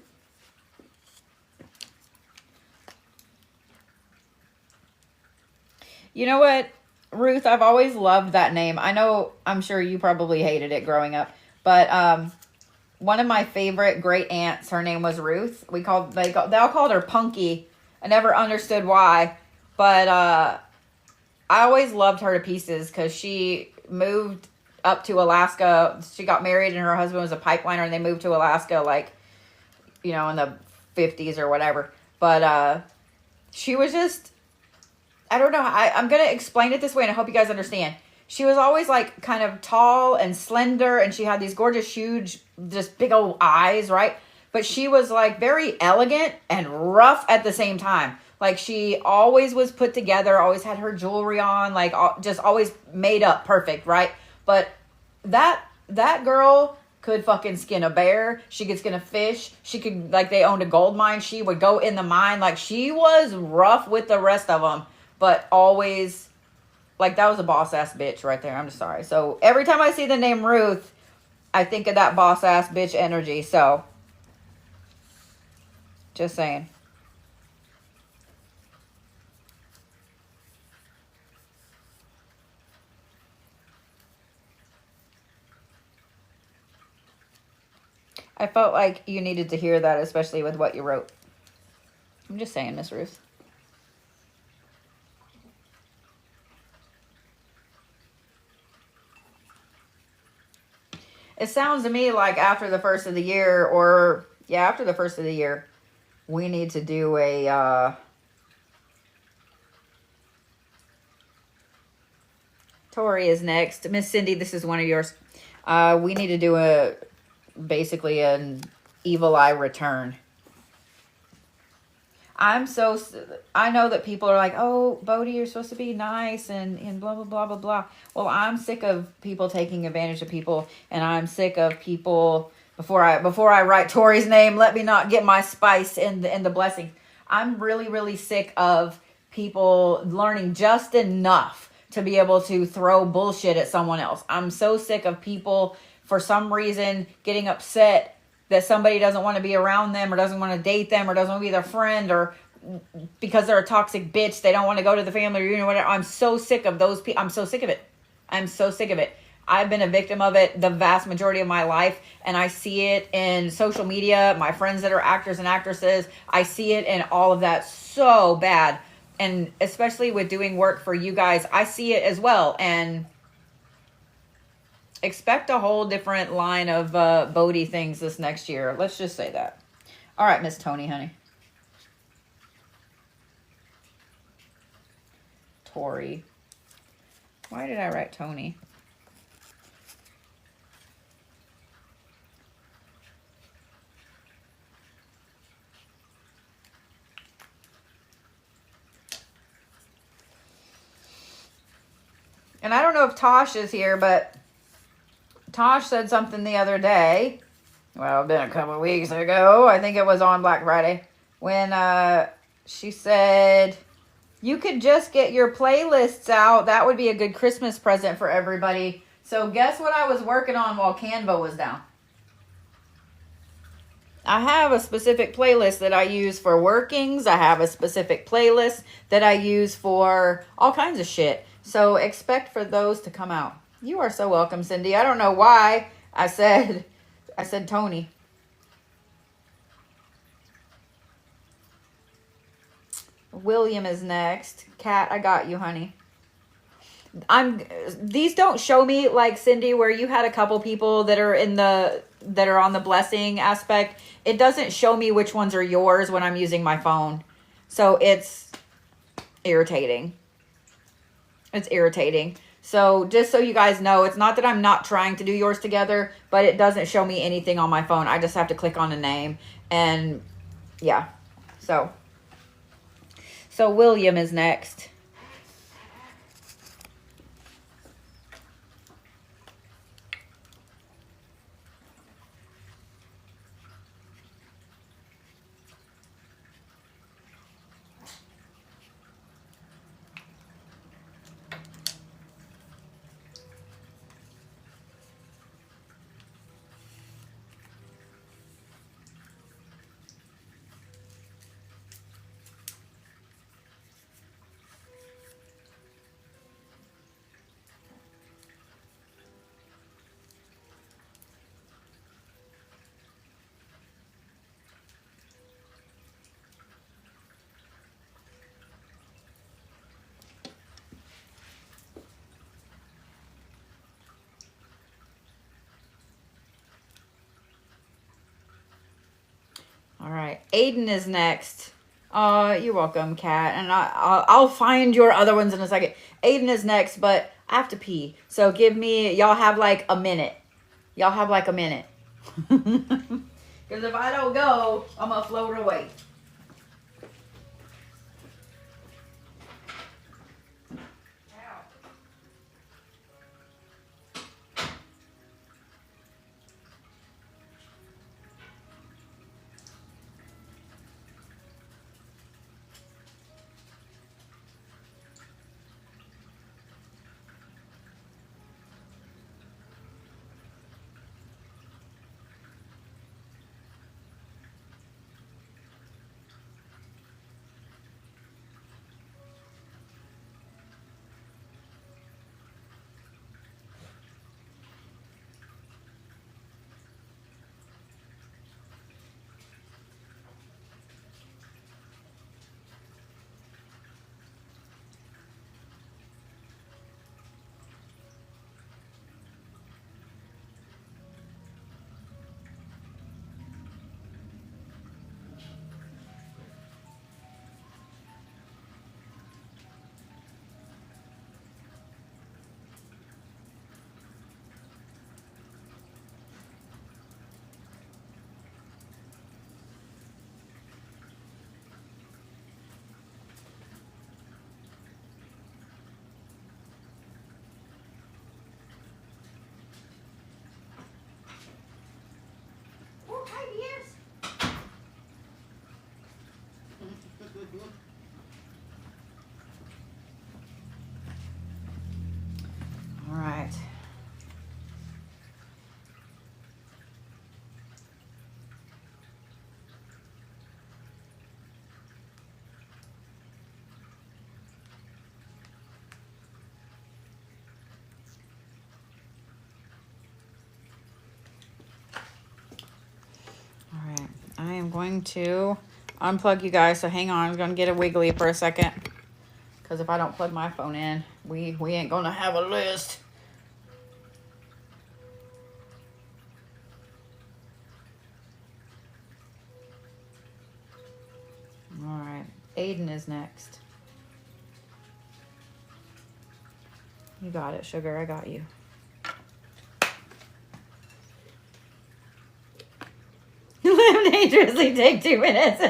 You know what, Ruth? I've always loved that name. I'm sure you probably hated it growing up, but one of my favorite great aunts, her name was Ruth. They all called her Punky. I never understood why, but I always loved her to pieces because she moved up to Alaska. She got married and her husband was a pipeliner, and they moved to Alaska in the 50s or whatever. But she was just, I don't know. I'm going to explain it this way, and I hope you guys understand. She was always kind of tall and slender, and she had these gorgeous, huge, just big old eyes, right? But she was very elegant and rough at the same time. She always was put together, always had her jewelry on, just always made up perfect, right? But that girl could fucking skin a bear. She could skin a fish. She could, they owned a gold mine. She would go in the mine. She was rough with the rest of them. But always, that was a boss-ass bitch right there. I'm just sorry. So, every time I see the name Ruth, I think of that boss-ass bitch energy. So, just saying. I felt like you needed to hear that, especially with what you wrote. I'm just saying, Miss Ruth. It sounds to me like after the first of the year, after the first of the year, we need to do a, Tori is next. Miss Cindy, this is one of yours. We need to do basically an Evil Eye return. I know that people are like, oh, Bodhi, you're supposed to be nice and blah, blah, blah, blah, blah. Well, I'm sick of people taking advantage of people, and I'm sick of people, before I write Tori's name, let me not get my spice in the blessing. I'm really, really sick of people learning just enough to be able to throw bullshit at someone else. I'm so sick of people, for some reason, getting upset that somebody doesn't want to be around them or doesn't want to date them or doesn't want to be their friend, or because they're a toxic bitch, they don't want to go to the family reunion or whatever. I'm so sick of those people. I'm so sick of it. I'm so sick of it. I've been a victim of it the vast majority of my life, and I see it in social media, my friends that are actors and actresses. I see it in all of that so bad. And especially with doing work for you guys, I see it as well. And expect a whole different line of Bodhi things this next year. Let's just say that. All right, Miss Tony, honey. Tori. Why did I write Tony? And I don't know if Tash is here, but Tash said something the other day. Well, it's been a couple of weeks ago. I think it was on Black Friday. When she said, you could just get your playlists out. That would be a good Christmas present for everybody. So guess what I was working on while Canva was down? I have a specific playlist that I use for workings. I have a specific playlist that I use for all kinds of shit. So expect for those to come out. You are so welcome, Cindy. I don't know why I said Tony. William is next. Kat, I got you, honey. These don't show me like Cindy, where you had a couple people that are on the blessing aspect. It doesn't show me which ones are yours when I'm using my phone. So it's irritating. It's irritating. So just so you guys know, it's not that I'm not trying to do yours together, but it doesn't show me anything on my phone. I just have to click on a name. And yeah. So William is next. All right, Aiden is next. You're welcome, Kat. And I'll find your other ones in a second. Aiden is next, but I have to pee. So y'all have like a minute. Y'all have like a minute. Because if I don't go, I'm going to float away. going to unplug you guys, so hang on. I'm going to get a wiggly for a second. Because if I don't plug my phone in, we ain't going to have a list. All right. Aiden is next. You got it, sugar. I got you. Live dangerously. Take 2 minutes.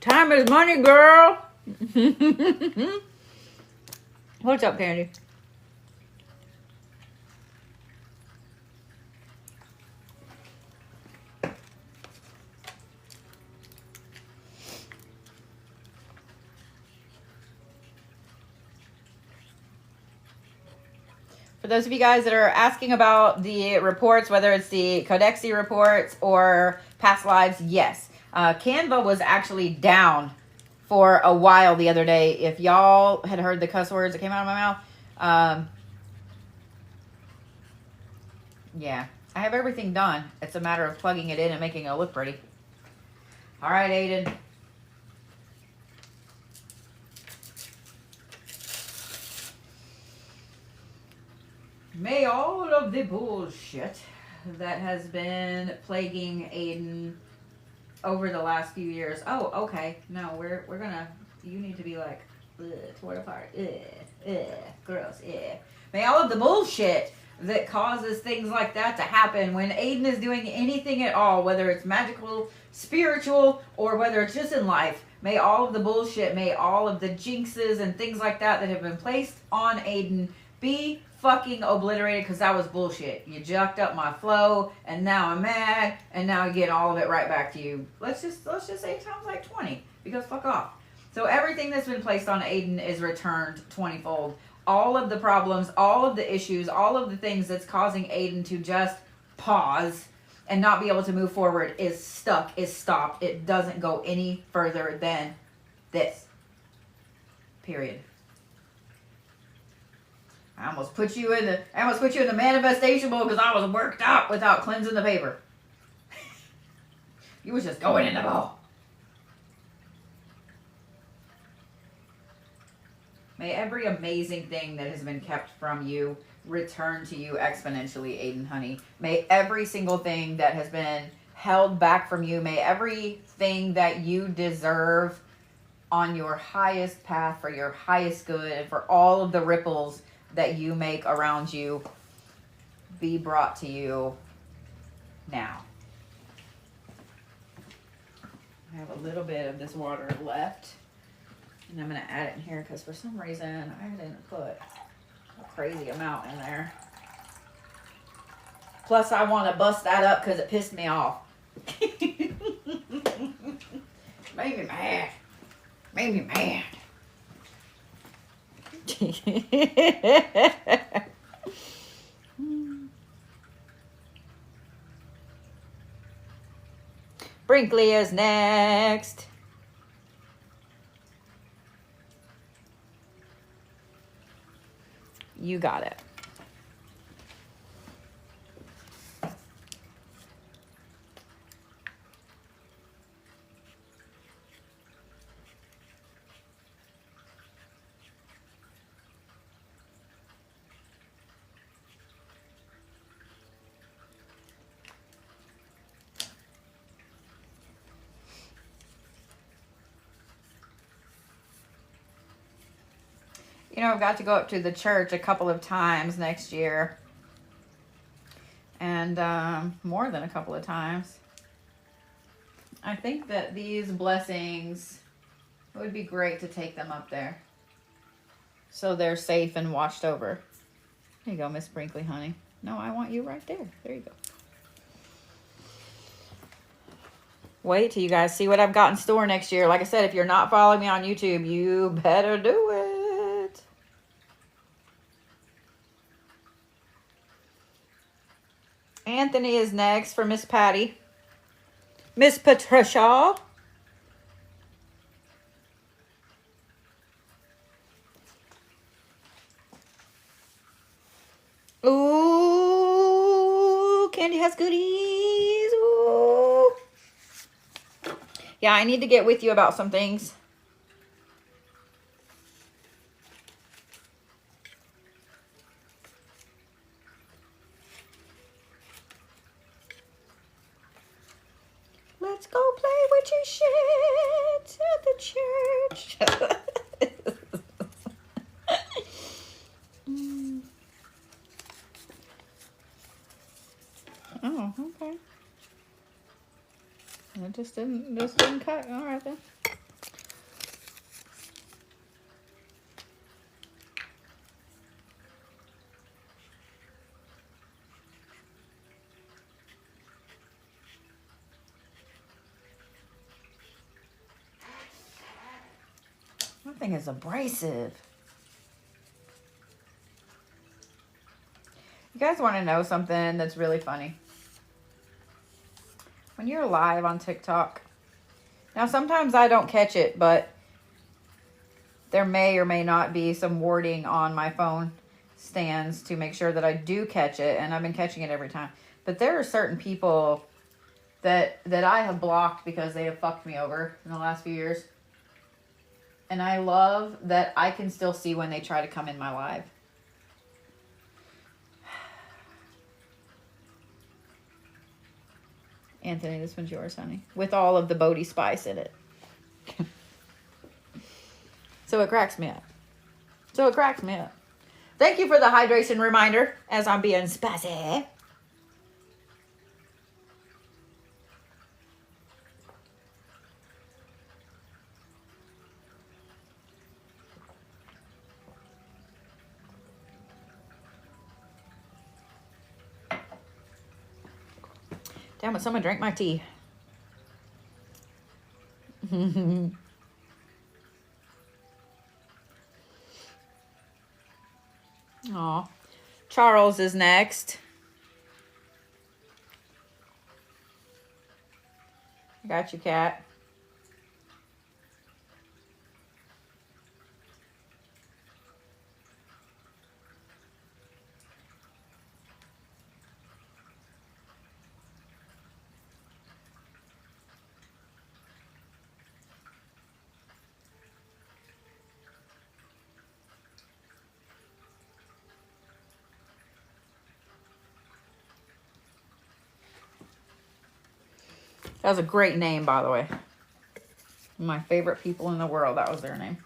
Time is money, girl. What's up, Candy? For those of you guys that are asking about the reports, whether it's the Codexy reports or past lives, yes. Canva was actually down for a while the other day. If y'all had heard the cuss words that came out of my mouth, yeah. I have everything done. It's a matter of plugging it in and making it look pretty. All right, Aiden. May all of the bullshit that has been plaguing Aiden over the last few years. Oh, okay. No, we're gonna. You need to be like, tore apart. Gross. May all of the bullshit that causes things like that to happen when Aiden is doing anything at all, whether it's magical, spiritual, or whether it's just in life. May all of the bullshit, may all of the jinxes and things like that that have been placed on Aiden be fucking obliterated, because that was bullshit. You jacked up my flow, and now I'm mad, and now I get all of it right back to you. Let's just say times like 20, because fuck off. So everything that's been placed on Aiden is returned 20-fold. All of the problems, all of the issues, all of the things that's causing Aiden to just pause and not be able to move forward is stuck, is stopped. It doesn't go any further than this. Period. I almost put you in the manifestation bowl because I was worked up without cleansing the paper. You was just going in the bowl. May every amazing thing that has been kept from you return to you exponentially, Aiden, honey. May every single thing that has been held back from you, may everything that you deserve on your highest path for your highest good and for all of the ripples that you make around you be brought to you now. I have a little bit of this water left, and I'm going to add it in here because for some reason I didn't put a crazy amount in there. Plus I want to bust that up because it pissed me off. Made me mad. Made me mad. Brinkley is next. You got it. You know, I've got to go up to the church a couple of times next year. And more than a couple of times. I think that these blessings, it would be great to take them up there. So they're safe and watched over. There you go, Miss Brinkley, honey. No, I want you right there. There you go. Wait till you guys see what I've got in store next year. Like I said, if you're not following me on YouTube, you better do it. Anthony is next for Miss Patty. Miss Patricia. has goodies. Ooh. Yeah, I need to get with you about some things. Let's go play with your shit at the church. Oh, okay. It just didn't cut. All right then. That thing is abrasive. You guys want to know something that's really funny? When you're live on TikTok, now sometimes I don't catch it, but there may or may not be some warding on my phone stands to make sure that I do catch it, and I've been catching it every time. But there are certain people that I have blocked because they have fucked me over in the last few years. And I love that I can still see when they try to come in my live. Anthony, this one's yours, honey. With all of the Bodhi spice in it. So it cracks me up. Thank you for the hydration reminder as I'm being spicy. Damn it, someone drank my tea. Aw. Charles is next. I got you, Kat. That was a great name, by the way. My favorite people in the world, that was their name.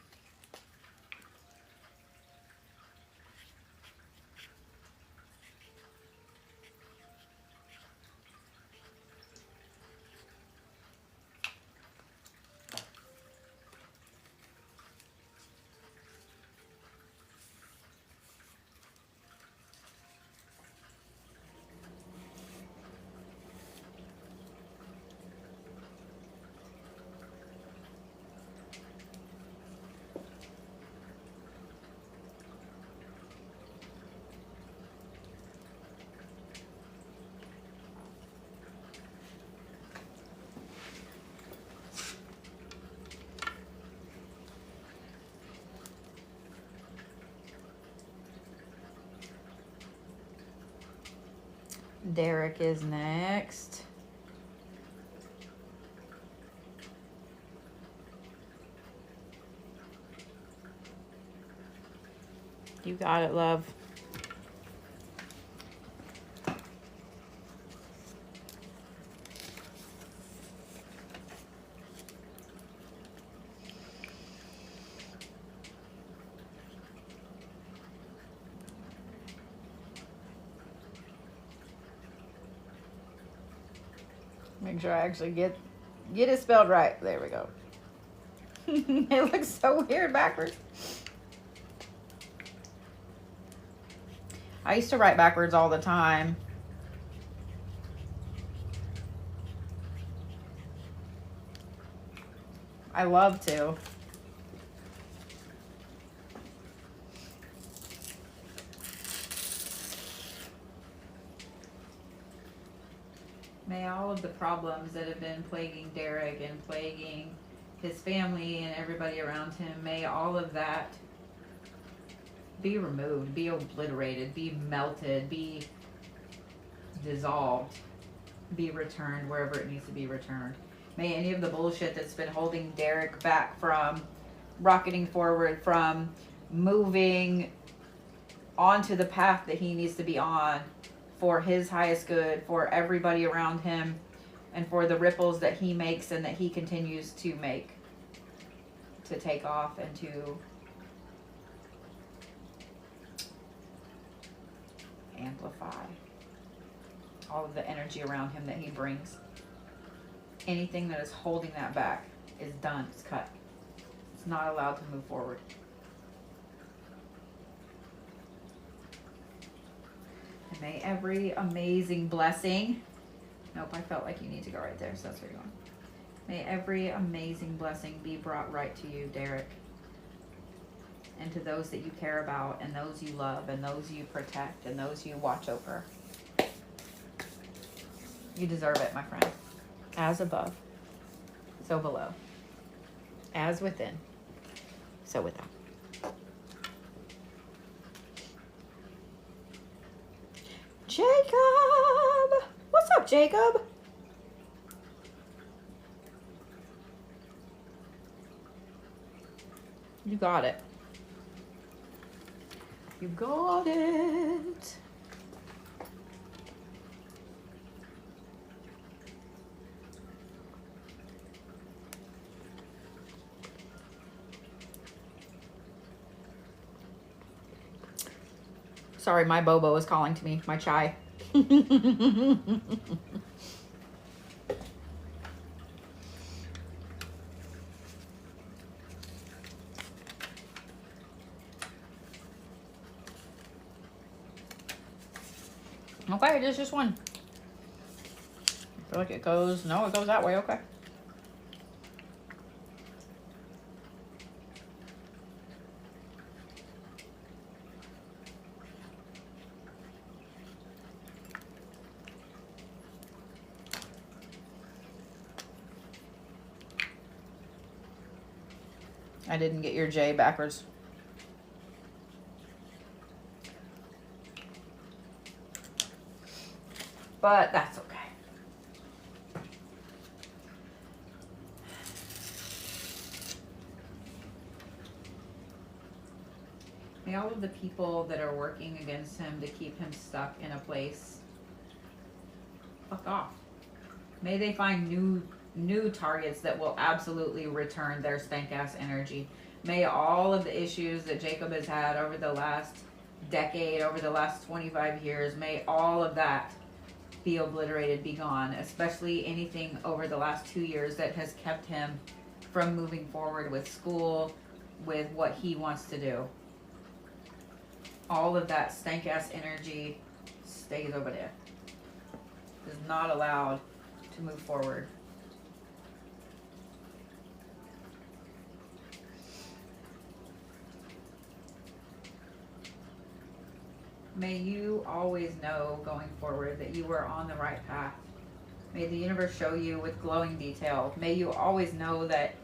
Derrick is next. You got it, love. Make sure I actually get it spelled right. There we go. It looks so weird backwards. I used to write backwards all the time. I love to. May all of the problems that have been plaguing Derrick and plaguing his family and everybody around him, may all of that be removed, be obliterated, be melted, be dissolved be returned wherever it needs to be returned. May any of the bullshit that's been holding Derrick back from rocketing forward, from moving onto the path that he needs to be on for his highest good, for everybody around him, and for the ripples that he makes and that he continues to make, to take off and to amplify all of the energy around him that he brings. Anything that is holding that back is done. It's cut. It's not allowed to move forward. And may every amazing blessing... Nope, I felt like you need to go right there, so that's where you're going. May every amazing blessing be brought right to you, Derrick. And to those that you care about, and those you love, and those you protect, and those you watch over. You deserve it, my friend. As above, so below. As within, so without. Jacob! What's up, Jacob? You got it. You got it. Sorry, my Bobo is calling to me. My chai. Okay, it is just one. I feel like it goes... No, it goes that way. Okay. I didn't get your J backwards. But that's okay. May all of the people that are working against him to keep him stuck in a place fuck off. May they find new targets that will absolutely return their stank ass energy. May all of the issues that Jacob has had over the last decade, over the last 25 years, may all of that be obliterated, be gone, especially anything over the last 2 years that has kept him from moving forward with school, with what he wants to do. All of that stank ass energy stays over there. Is not allowed to move forward. May you always know going forward that you are on the right path. May the universe show you with glowing detail. May you always know that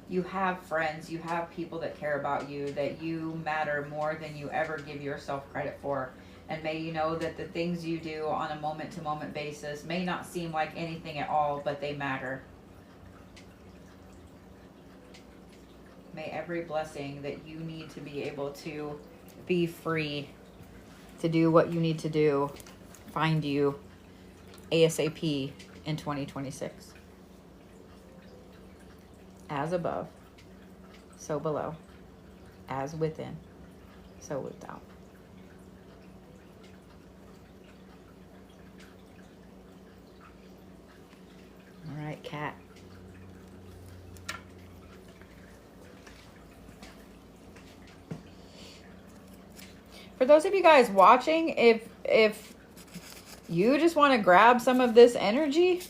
you have friends, you have people that care about you, that you matter more than you ever give yourself credit for. And may you know that the things you do on a moment-to-moment basis may not seem like anything at all, but they matter. May every blessing that you need to be able to be free to do what you need to do find you ASAP in 2026. As above, so below. As within, so without. All right, Kat. For those of you guys watching, if you just want to grab some of this energy,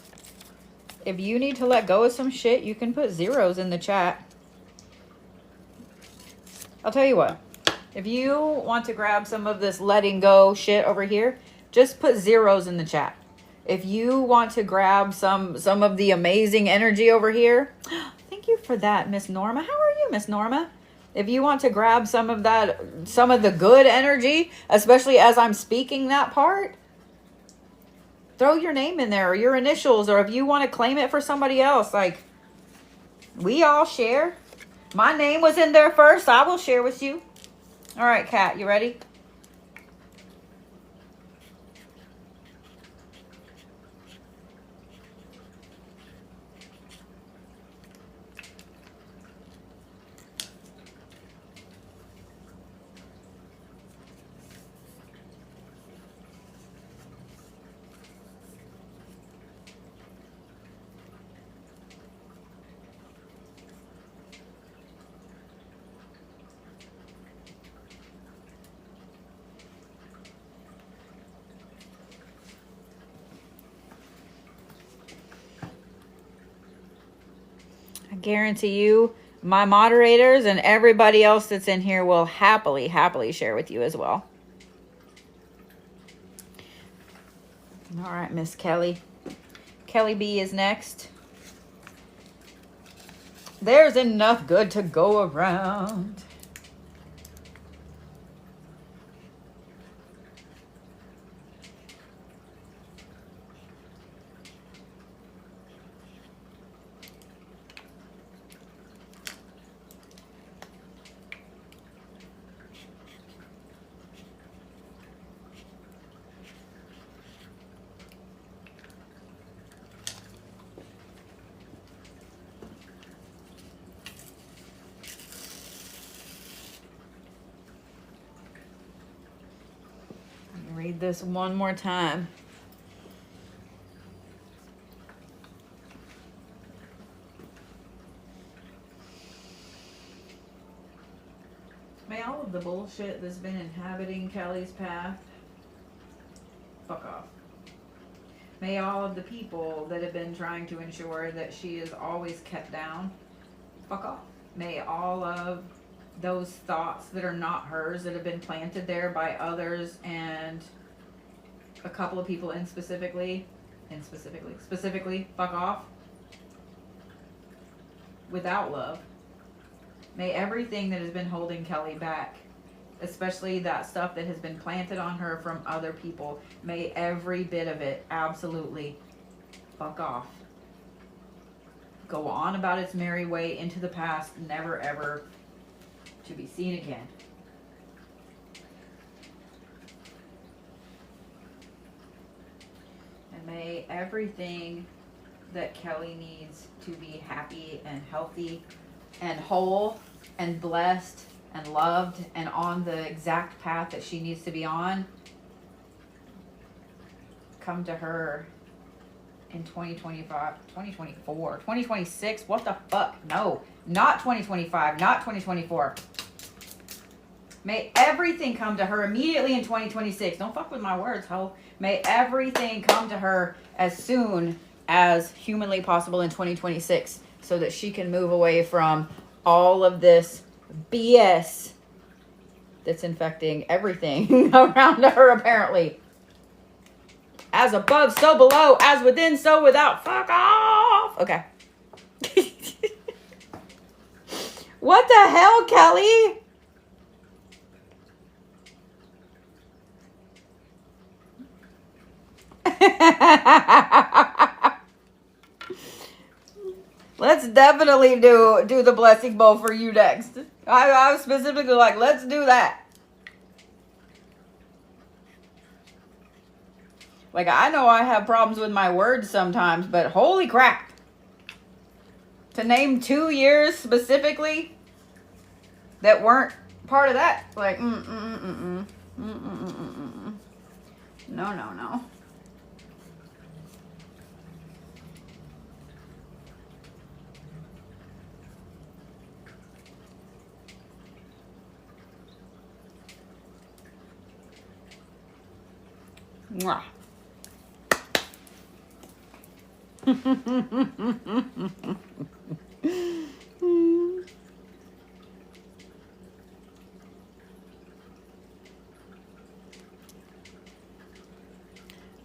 if you need to let go of some shit, you can put zeros in the chat. I'll tell you what. If you want to grab some of this letting go shit over here, just put zeros in the chat. If you want to grab some of the amazing energy over here, thank you for that, Miss Norma. How are you, Miss Norma? If you want to grab some of that, some of the good energy, especially as I'm speaking that part, throw your name in there or your initials, or if you want to claim it for somebody else, like, we all share. My name was in there first. I will share with you. All right, Kat, you ready? I guarantee you, my moderators and everybody else that's in here will happily share with you as well. All right, Miss Kelly. Kelly B is next. There's enough good to go around. Read this one more time. May all of the bullshit that's been inhabiting Kelly's path fuck off. May all of the people that have been trying to ensure that she is always kept down fuck off. May all of those thoughts that are not hers, that have been planted there by others and a couple of people specifically, fuck off. Without love. May everything that has been holding Kelly back, especially that stuff that has been planted on her from other people, may every bit of it absolutely fuck off. Go on about its merry way into the past, never ever to be seen again. And may everything that Kelly needs to be happy and healthy and whole and blessed and loved and on the exact path that she needs to be on come to her in 2025, 2024, 2026. What the fuck? No, not 2025, not 2024. May everything come to her immediately in 2026. Don't fuck with my words, ho. May everything come to her as soon as humanly possible in 2026 so that she can move away from all of this BS that's infecting everything around her, apparently. As above, so below. As within, so without. Fuck off. Okay. What the hell, Kelly? Let's definitely do the blessing bowl for you next. I was specifically like, let's do that. Like, I know I have problems with my words sometimes, but holy crap. To name 2 years specifically that weren't part of that. Like, no. Mwah.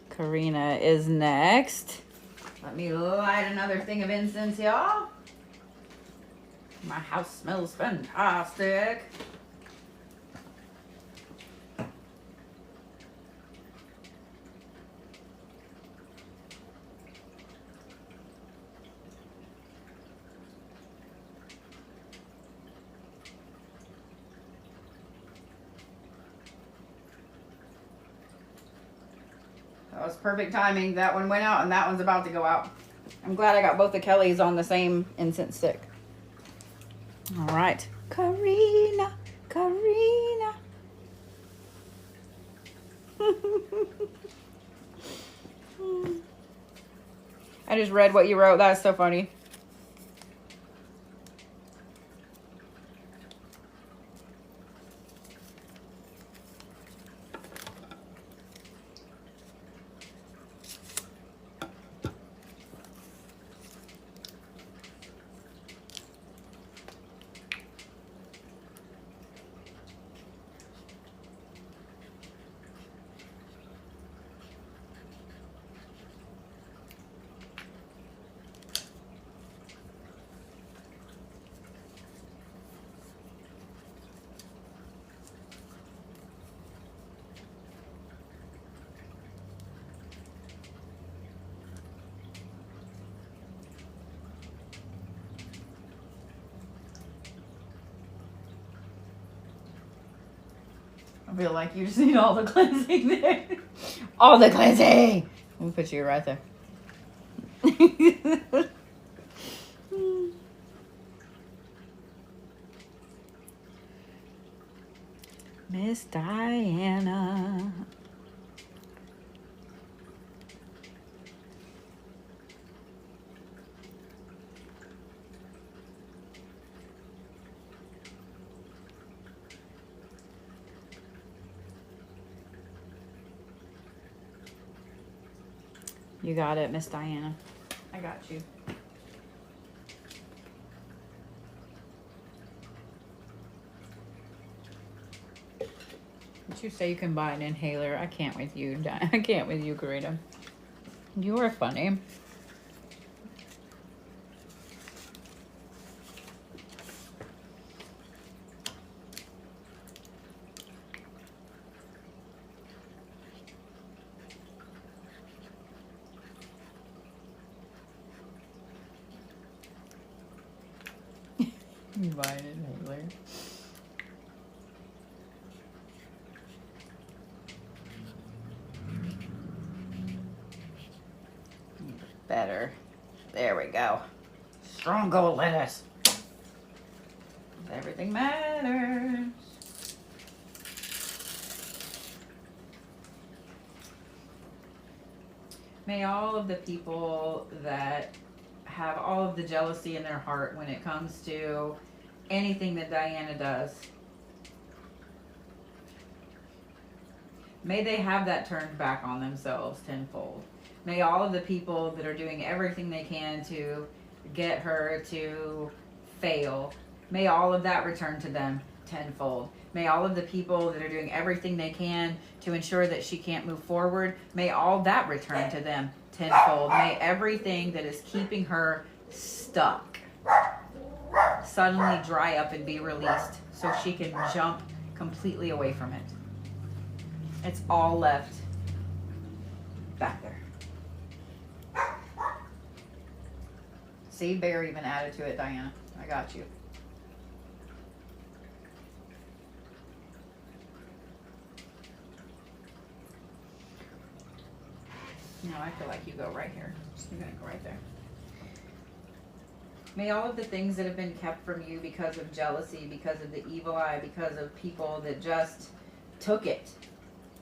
Karina is next. Let me light another thing of incense, y'all. My house smells fantastic. was perfect timing. That one went out and that one's about to go out. I'm glad I got both the Kellys on the same incense stick. All right. Karina. I just read what you wrote. That's so funny. I feel like you just need all the cleansing there. All the cleansing. We'll put you right there. Miss Dianna. You got it, Miss Dianna. I got you. Did you say you can buy an inhaler? I can't with you. I can't with you, Karina. You are funny. You buy an inhaler. Better. There we go. Strong gold lettuce. Everything matters. May all of the people that have all of the jealousy in their heart when it comes to anything that Dianna does, may they have that turned back on themselves tenfold. May all of the people that are doing everything they can to get her to fail, may all of that return to them tenfold. May all of the people that are doing everything they can to ensure that she can't move forward, may all that return to them tenfold. May everything that is keeping her stuck suddenly dry up and be released so she can jump completely away from it. It's all left back there. See, Bear even added to it, Dianna. I got you. Now I feel like you go right here. You're going to go right there. May all of the things that have been kept from you because of jealousy, because of the evil eye, because of people that just took it,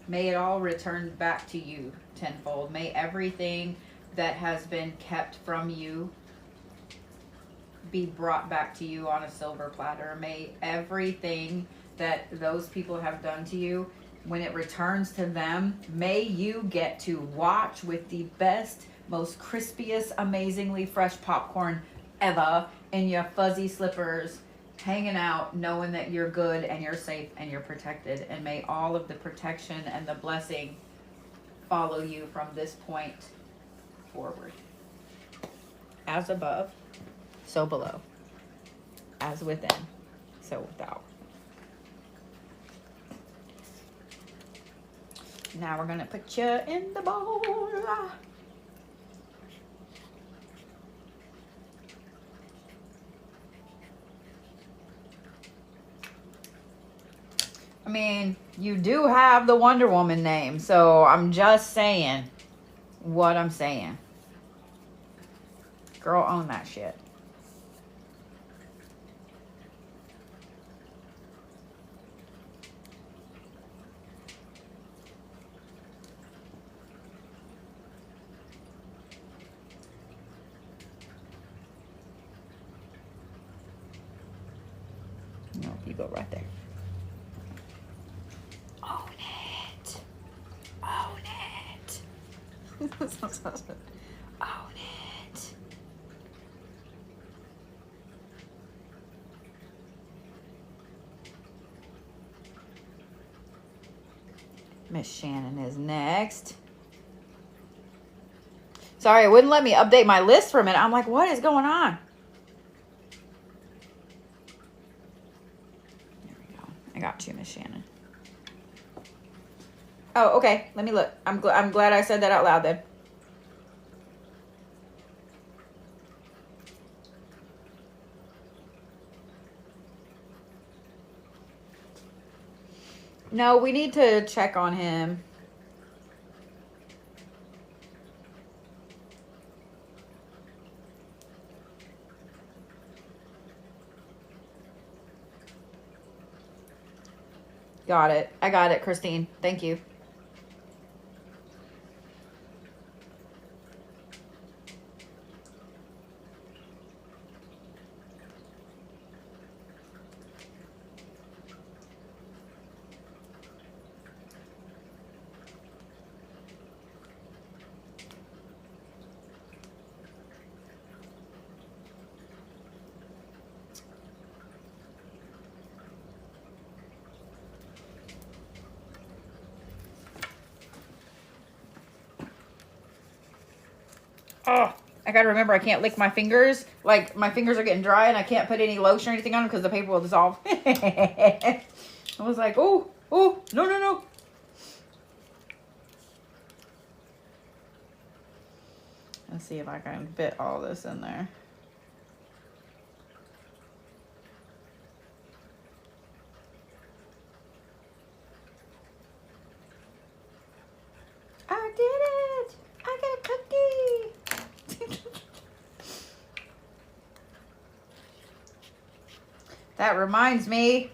may it all return back to you tenfold. May everything that has been kept from you be brought back to you on a silver platter. May everything that those people have done to you, when it returns to them, may you get to watch with the best, most crispiest, amazingly fresh popcorn ever in your fuzzy slippers, hanging out, knowing that you're good and you're safe and you're protected. And may all of the protection and the blessing follow you from this point forward. As above, so below. As within, so without. Now we're gonna put you in the bowl. I mean, you do have the Wonder Woman name, so I'm just saying, what I'm saying. Girl, own that shit. No, you go right there. Own it. Own it. Own it. Miss Shannon is next. Sorry, it wouldn't let me update my list for a minute. I'm like, what is going on? There we go. I got you, Miss Shannon. Oh, okay. Let me look. I'm glad I said that out loud then. No, we need to check on him. Got it. I got it, Christine. Thank you. Oh, I gotta remember I can't lick my fingers. Like, my fingers are getting dry and I can't put any lotion or anything on them because the paper will dissolve. I was like, oh, no. Let's see if I can fit all this in there. I did it! I got a cookie! That reminds me,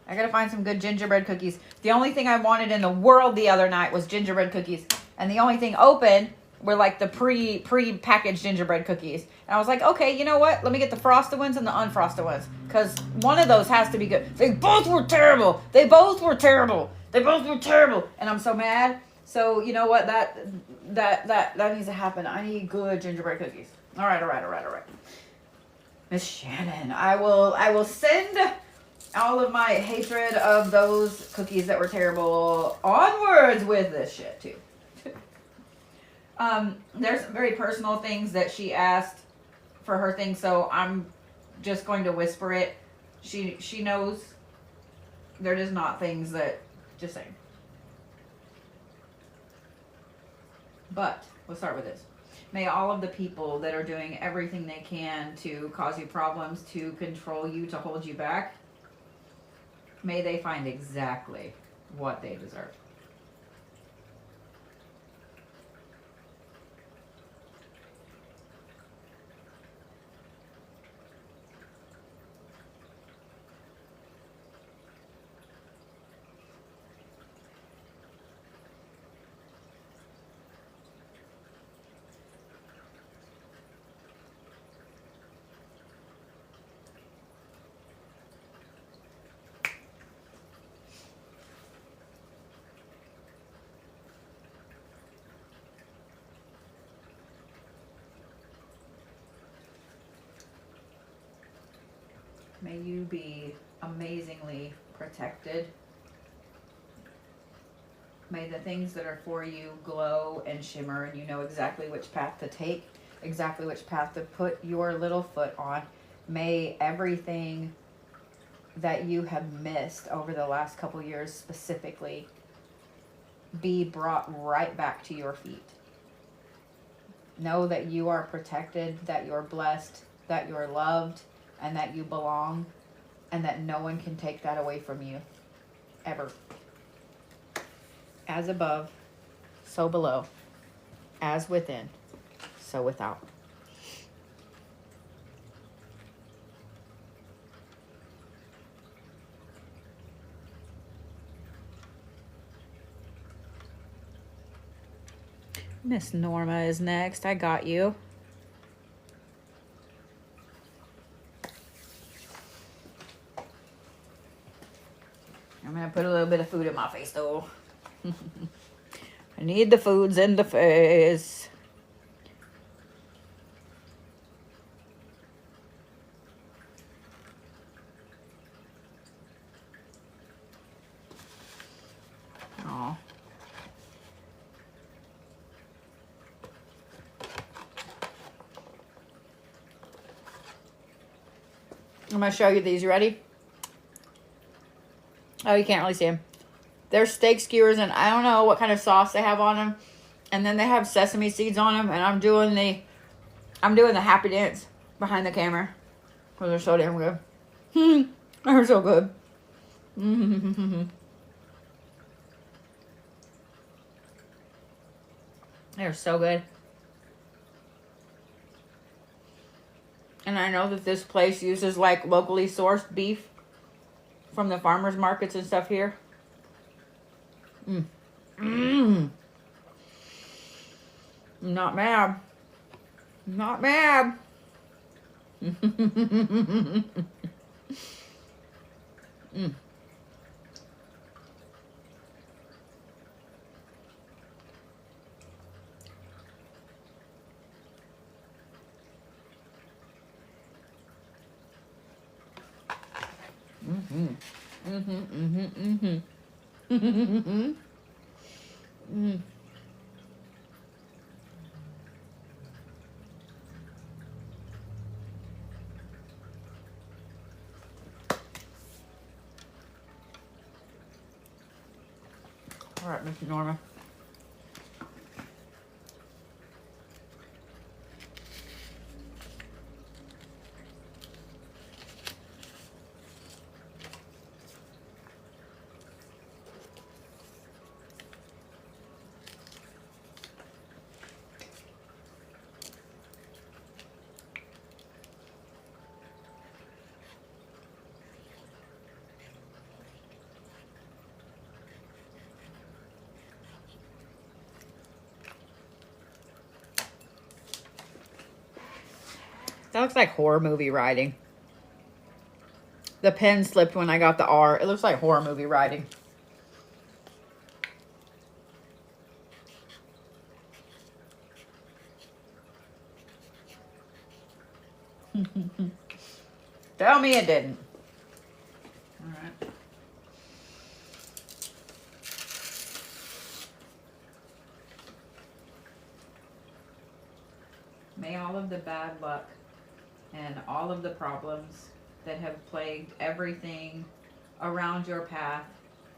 I gotta find some good gingerbread cookies. The only thing I wanted in the world the other night was gingerbread cookies. And the only thing open were like the pre-packaged gingerbread cookies. And I was like, okay, you know what? Let me get the frosted ones and the unfrosted ones. Because one of those has to be good. They both were terrible. They both were terrible. And I'm so mad. So you know what? That needs to happen. I need good gingerbread cookies. All right. Miss Shannon, I will send all of my hatred of those cookies that were terrible onwards with this shit too. There's some very personal things that she asked for her thing, so I'm just going to whisper it. She knows they're just not things that, just saying. But let's start with this. May all of the people that are doing everything they can to cause you problems, to control you, to hold you back, may they find exactly what they deserve. May you be amazingly protected. May the things that are for you glow and shimmer and you know exactly which path to take, exactly which path to put your little foot on. May everything that you have missed over the last couple years specifically be brought right back to your feet. Know that you are protected, that you're blessed, that you're loved, and that you belong, and that no one can take that away from you, ever. As above, so below. As within, so without. Miss Norma is next. I got you. I'm going to put a little bit of food in my face, though. I need the foods in the face. Aw. I'm going to show you these. You ready? Oh, you can't really see them. They're steak skewers, and I don't know what kind of sauce they have on them. And then they have sesame seeds on them, and I'm doing the happy dance behind the camera. Because they're so damn good. They're so good. They're so good. And I know that this place uses like locally sourced beef from the farmers markets and stuff here. Not mad. Not mad. All right, Miss Norma. That looks like horror movie writing. The pen slipped when I got the R. It looks like horror movie writing. Tell me it didn't. All right. May all of the bad luck and all of the problems that have plagued everything around your path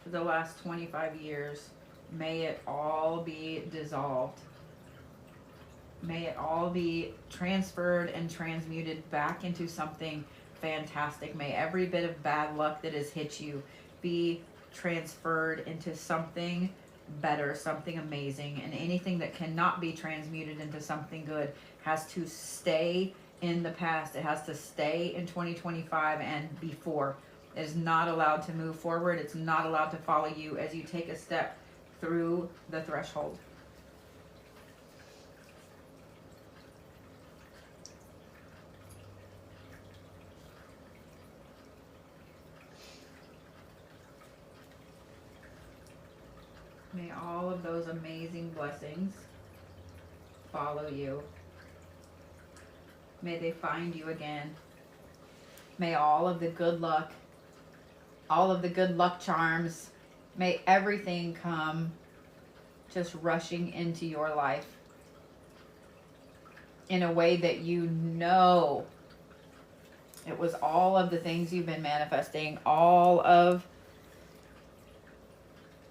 for the last 25 years, may it all be dissolved. May it all be transferred and transmuted back into something fantastic. May every bit of bad luck that has hit you be transferred into something better, something amazing, and anything that cannot be transmuted into something good has to stay in the past. It has to stay in 2025 and before. It is not allowed to move forward. It's not allowed to follow you as you take a step through the threshold. May all of those amazing blessings follow you. May they find you again. May all of the good luck, all of the good luck charms, may everything come just rushing into your life in a way that you know it was all of the things you've been manifesting, all of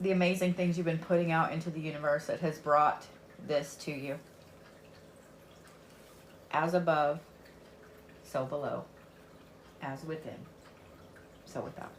the amazing things you've been putting out into the universe that has brought this to you. As above, so below. As within, so without.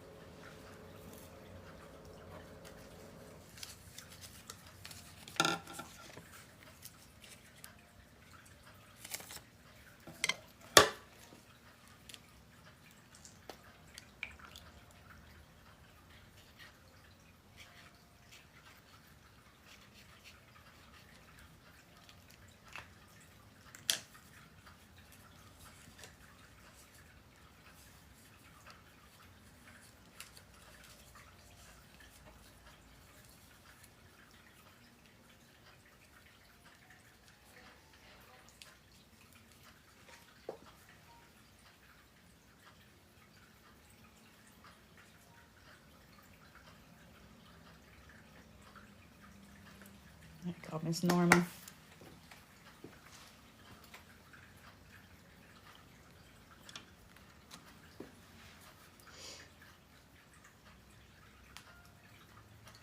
Oh, Miss Norma.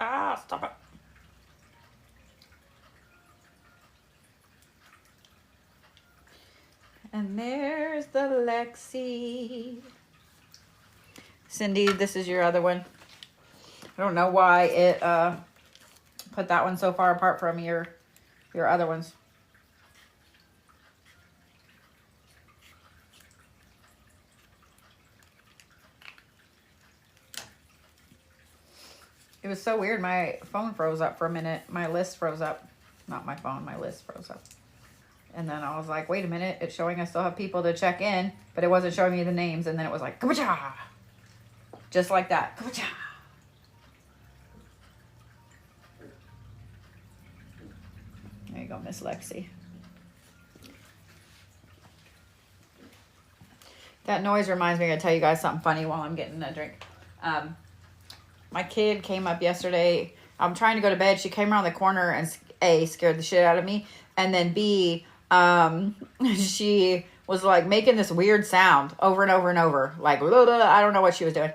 Ah, stop it. And there's the Lexi. Cindy, this is your other one. I don't know why it put that one so far apart from your other ones. It was so weird. My phone froze up for a minute. My list froze up. Not my phone, my list froze up. And then I was like, wait a minute. It's showing I still have people to check in, but it wasn't showing me the names. And then it was like, kabacha! Just like that. Kabacha! There you go, Miss Lexi. That noise reminds me to tell you guys something funny while I'm getting a drink. My kid came up yesterday. I'm trying to go to bed. She came around the corner and A, scared the shit out of me. And then B, she was like making this weird sound over and over and over. Like, blah, blah, I don't know what she was doing.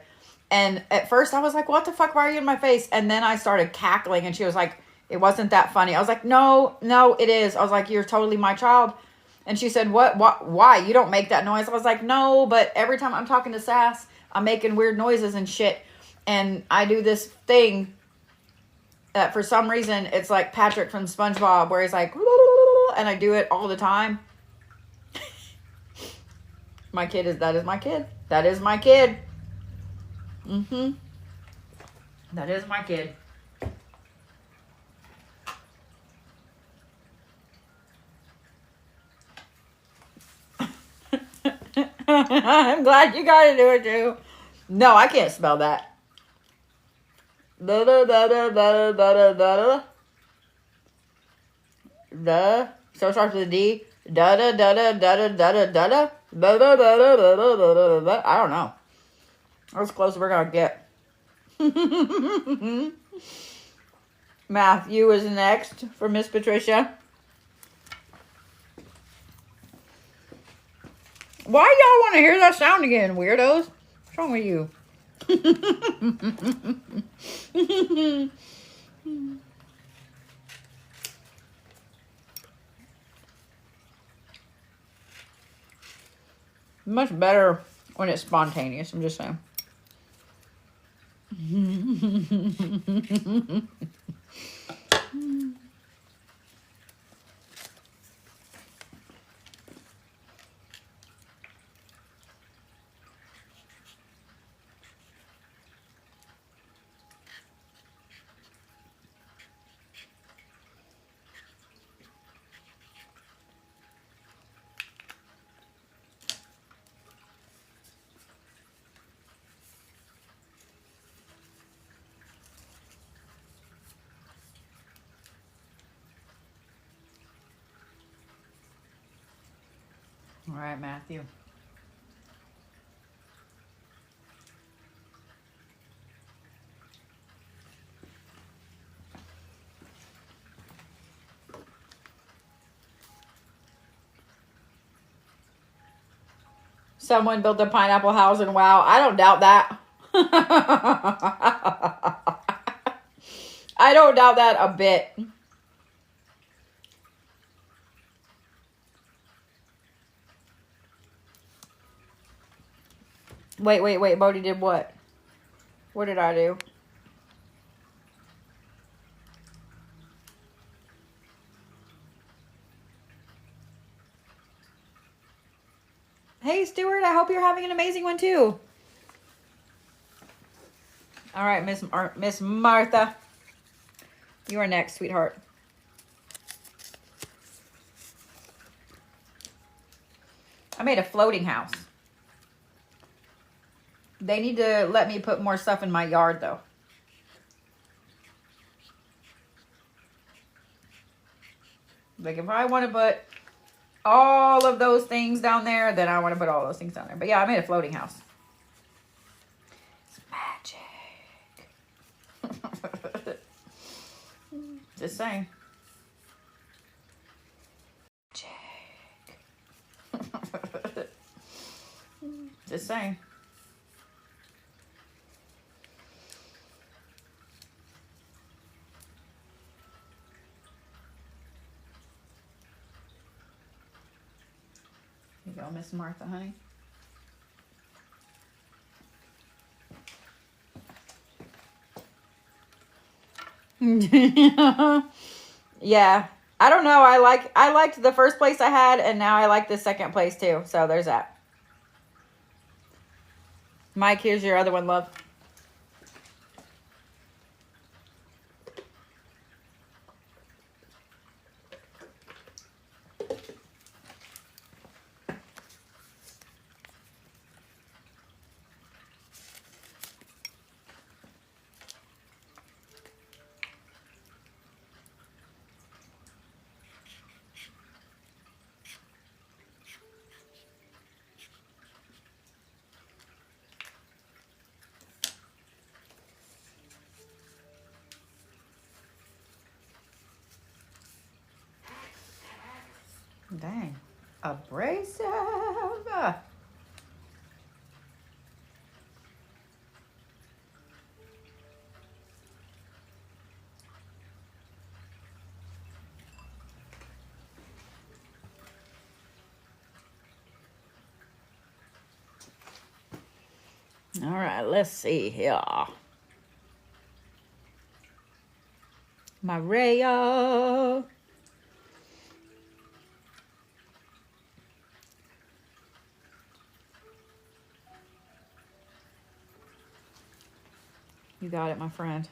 And at first I was like, what the fuck? Why are you in my face? And then I started cackling and she was like, it wasn't that funny. I was like, no, it is. I was like, you're totally my child. And she said, what, why? You don't make that noise. I was like, no, but every time I'm talking to Sass, I'm making weird noises and shit. And I do this thing that for some reason, it's like Patrick from SpongeBob, where he's like, and I do it all the time. That is my kid. That is my kid. That is my kid. I'm glad you got to do it too. No, I can't spell that. Da da da da da da da da. So it starts with a D. Da da da da da da da da da da da da da da da. I don't know. That's close as we're gonna get. Matthew is next for Miss Patricia. Why y'all want to hear that sound again, weirdos? What's wrong with you? Much better when it's spontaneous, I'm just saying. All right, Matthew. Someone built a pineapple house and wow, I don't doubt that. I don't doubt that a bit. Wait. Bodhi did what? What did I do? Hey, Stuart, I hope you're having an amazing one, too. All right, Miss Martha. You are next, sweetheart. I made a floating house. They need to let me put more stuff in my yard, though. Like, if I want to put all of those things down there, then I want to put all those things down there. But yeah, I made a floating house. It's magic. Just saying. Just saying. Here you go, Miss Martha, honey. Yeah. I don't know. I liked the first place I had, and now I like the second place too. So there's that. Mike, here's your other one, love. Dang. Abrasive. All right, let's see here. Mireya. You got it, my friend.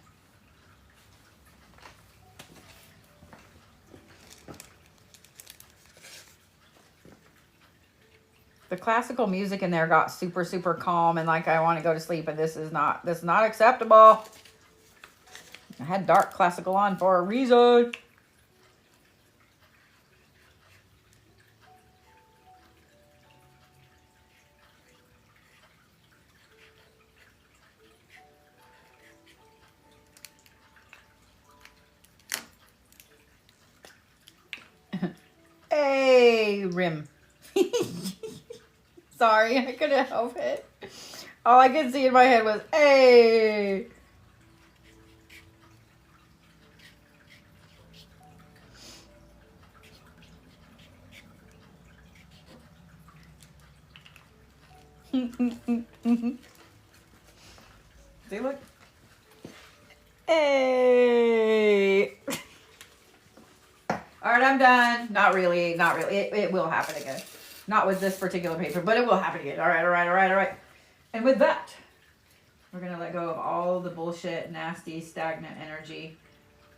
The classical music in there got super, super calm and like I want to go to sleep, and this is not acceptable. I had dark classical on for a reason. Hey, rim. Sorry, I couldn't help it. All I could see in my head was, hey. See, look. Hey. All right, I'm done. Not really. It will happen again. Not with this particular paper, but it will happen again. All right. And with that, we're going to let go of all the bullshit, nasty, stagnant energy.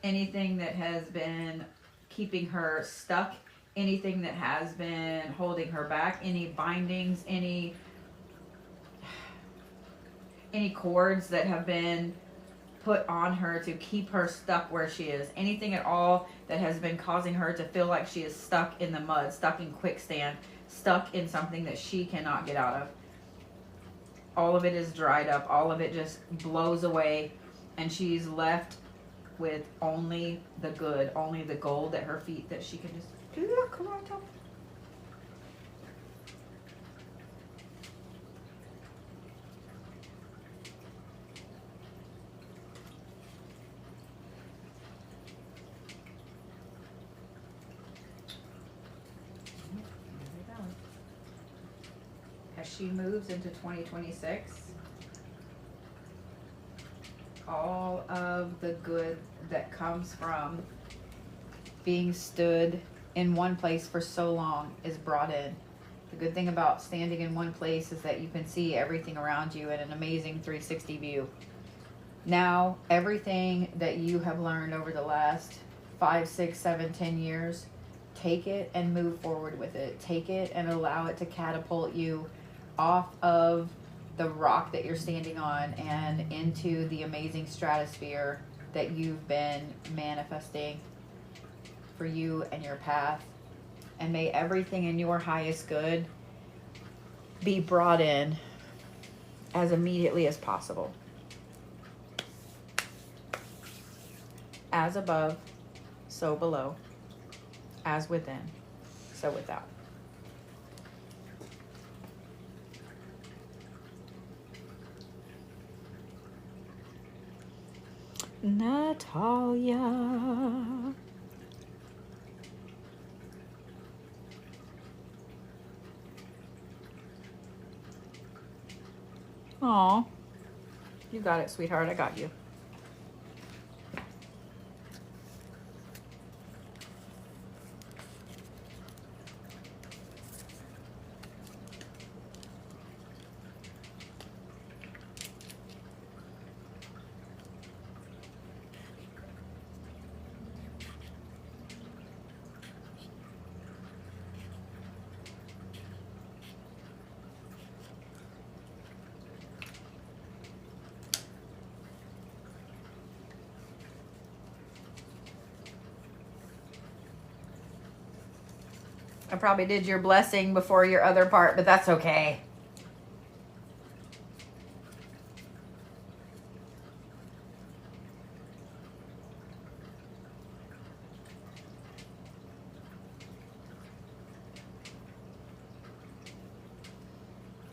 Anything that has been keeping her stuck. Anything that has been holding her back. Any bindings, any cords that have been put on her to keep her stuck where she is. Anything at all that has been causing her to feel like she is stuck in the mud, stuck in quicksand, stuck in something that she cannot get out of. All of it is dried up. All of it just blows away, and she's left with only the good, only the gold at her feet that she can just look right up. She moves into 2026, all of the good that comes from being stood in one place for so long is brought in. The good thing about standing in one place is that you can see everything around you in an amazing 360 view. Now, everything that you have learned over the last 5, 6, 7, 10 years, take it and move forward with it. Take it and allow it to catapult you off of the rock that you're standing on and into the amazing stratosphere that you've been manifesting for you and your path. And may everything in your highest good be brought in as immediately as possible. As above, so below. As within, so without. Natalia. Aw. You got it, sweetheart. I got you. I probably did your blessing before your other part, but that's okay.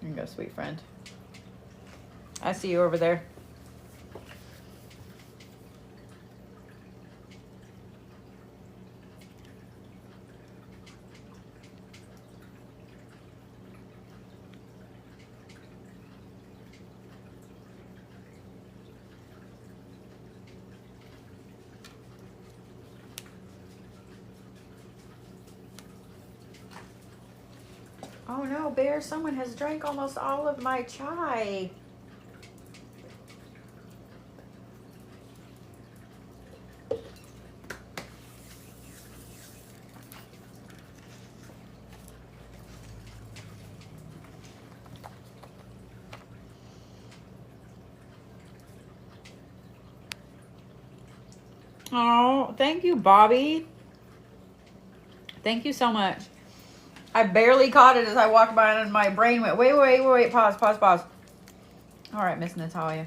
Here you go, sweet friend. I see you over there. Oh no, Bear, someone has drank almost all of my chai. Oh, thank you, Bobby. Thank you so much. I barely caught it as I walked by and my brain went, wait, pause. All right, Miss Natalia.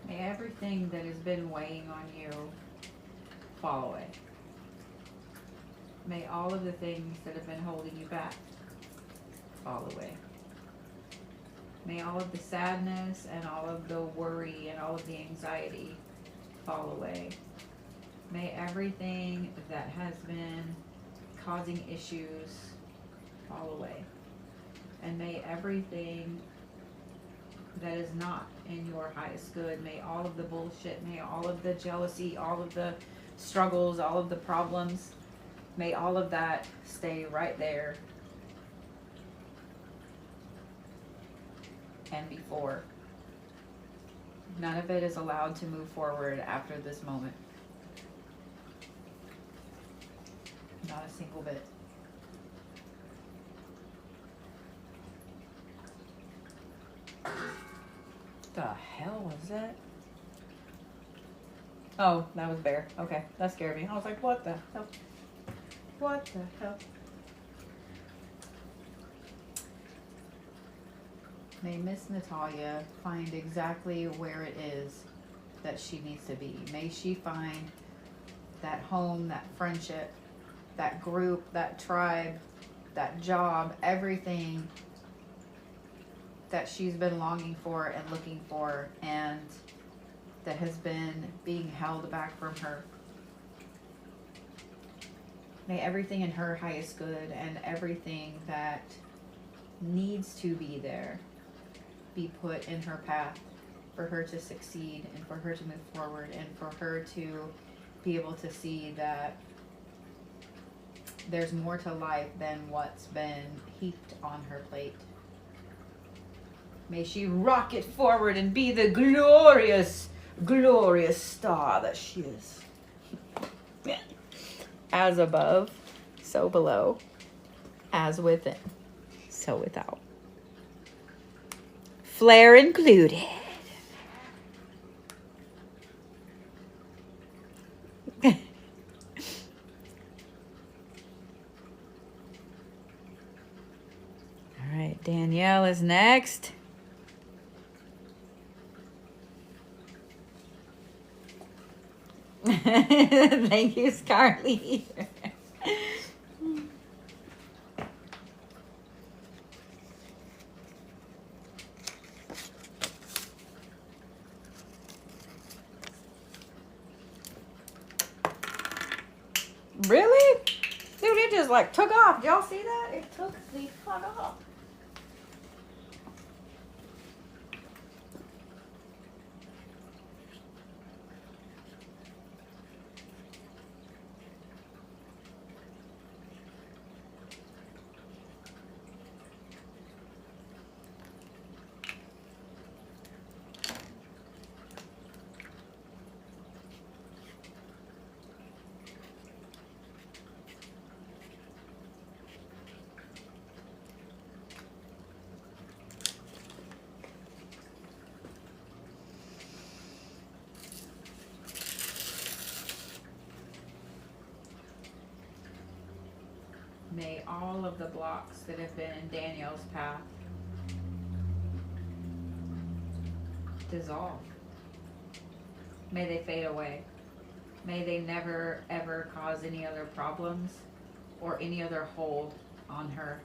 May everything that has been weighing on you fall away. May all of the things that have been holding you back fall away. May all of the sadness and all of the worry and all of the anxiety fall away. May everything that has been causing issues fall away. And may everything that is not in your highest good, may all of the bullshit, may all of the jealousy, all of the struggles, all of the problems, may all of that stay right there and before. None of it is allowed to move forward after this moment. Not a single bit. The hell was that? Oh, that was Bear. Okay, that scared me. I was like, what the hell? What the hell? May Miss Natalia find exactly where it is that she needs to be. May she find that home, that friendship, that group, that tribe, that job, everything that she's been longing for and looking for, and that has been being held back from her. May everything in her highest good and everything that needs to be there be put in her path for her to succeed and for her to move forward and for her to be able to see that there's more to life than what's been heaped on her plate. May she rocket forward and be the glorious, glorious star that she is. As above, so below. As within, so without. Flare included. All right, Danielle is next. Thank you, Scarlett. Really? Dude, it just like took off. Y'all see that? It took the fuck off. May all of the blocks that have been in Danielle's path dissolve. May they fade away. May they never ever cause any other problems or any other hold on her.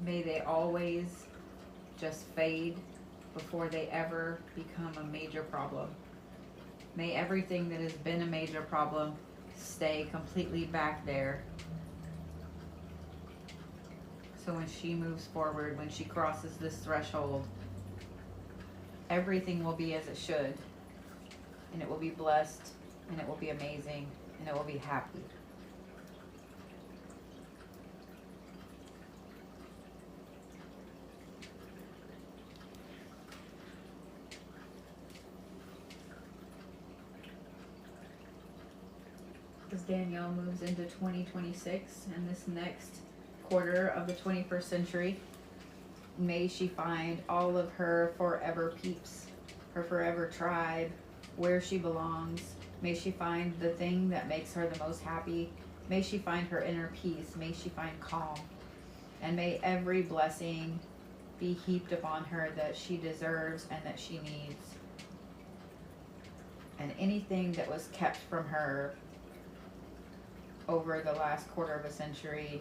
May they always just fade before they ever become a major problem. May everything that has been a major problem stay completely back there. So when she moves forward, when she crosses this threshold, everything will be as it should. And it will be blessed, and it will be amazing, and it will be happy. As Danielle moves into 2026 and this next quarter of the 21st century, may she find all of her forever peeps, her forever tribe, where she belongs. May she find the thing that makes her the most happy. May she find her inner peace. May she find calm. And may every blessing be heaped upon her that she deserves and that she needs. And anything that was kept from her over the last quarter of a century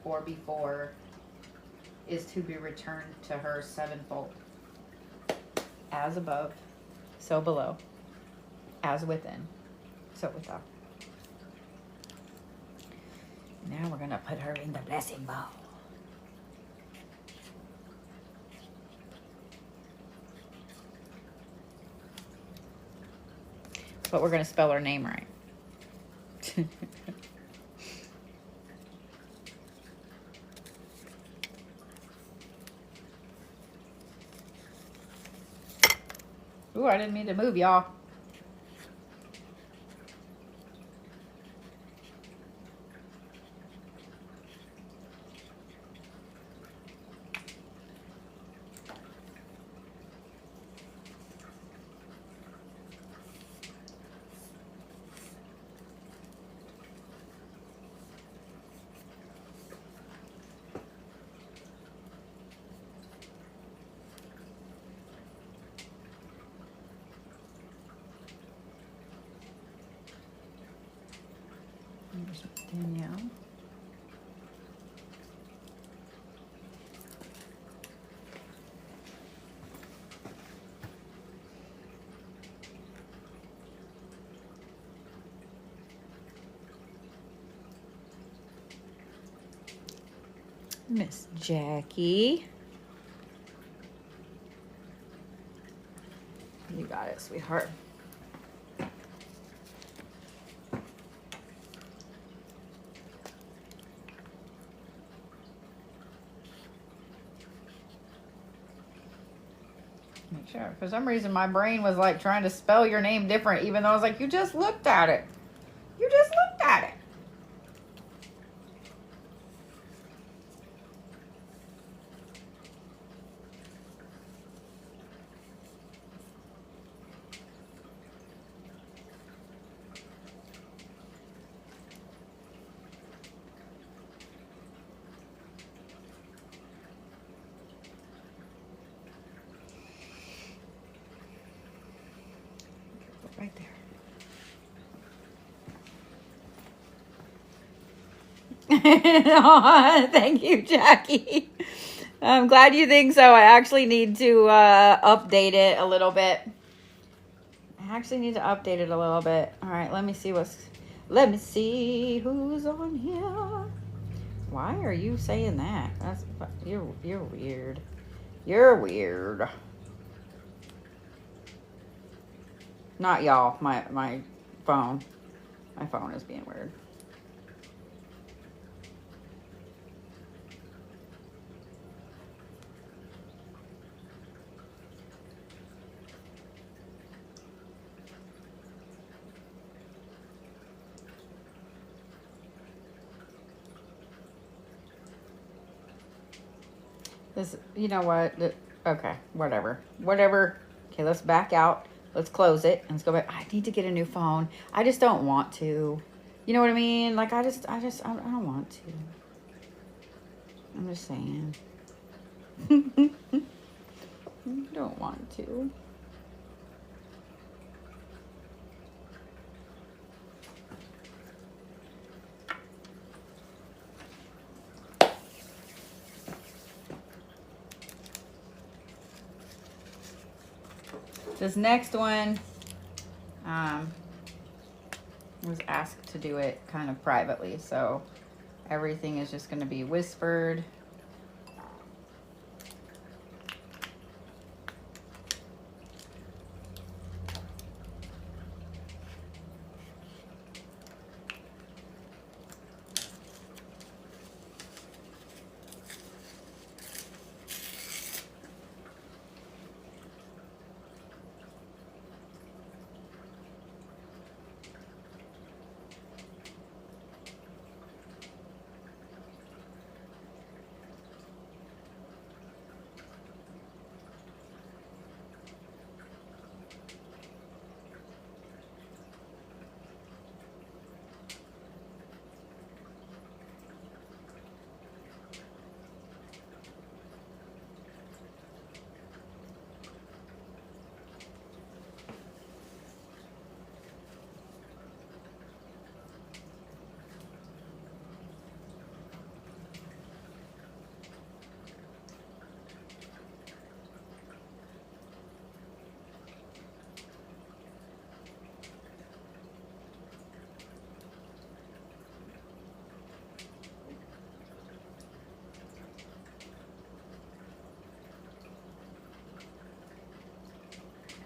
or before is to be returned to her sevenfold. As above, so below. As within, so without. Now we're going to put her in the blessing bowl. But we're going to spell her name right. Ooh, I didn't mean to move, y'all. Danielle. Miss Jackie. You got it, sweetheart. Make sure. For some reason, my brain was like trying to spell your name different, even though I was like, you just looked at it. You just looked Aw, thank you, Jackie. I'm glad you think so. I actually need to update it a little bit. All right, let me see who's on here. Why are you saying that? You're weird. You're weird. Not y'all. My phone. My phone is being weird. This, you know what? Okay, whatever. Okay, let's back out. Let's close it and let's go back. I need to get a new phone. I just don't want to. You know what I mean? Like, I don't want to. I'm just saying. I don't want to. This next one was asked to do it kind of privately, so everything is just going to be whispered.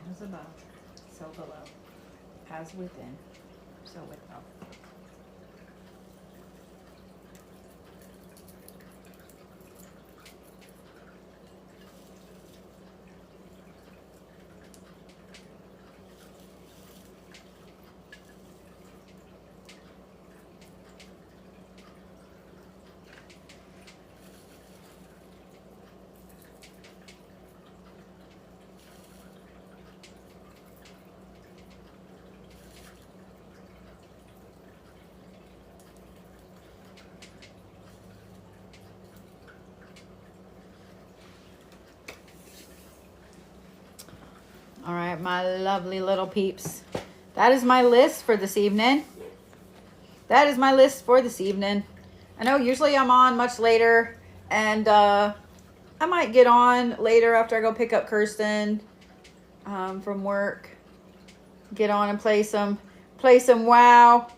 As above, so below. As within, so without. All right, my lovely little peeps. That is my list for this evening. I know usually I'm on much later, and I might get on later after I go pick up Kirsten from work. Get on and play some WoW,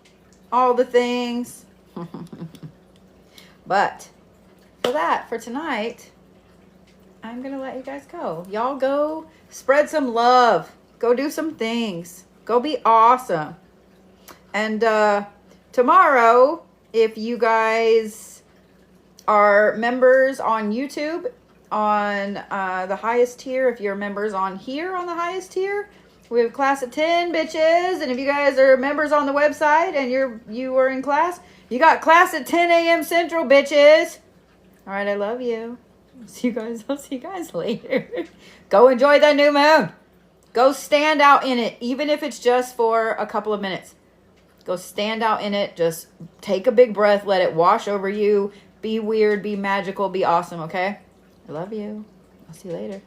all the things. But for tonight, I'm going to let you guys go. Y'all go spread some love. Go do some things. Go be awesome. And tomorrow, if you guys are members on YouTube, on the highest tier, if you're members on here on the highest tier, we have class at 10, bitches. And if you guys are members on the website and you are in class, you got class at 10 a.m. Central, bitches. All right, I love you. I'll see you guys later. Go enjoy that new moon. Go stand out in it, even if it's just for a couple of minutes. Go stand out in it. Just take a big breath. Let it wash over you. Be weird. Be magical. Be awesome, okay? I love you. I'll see you later.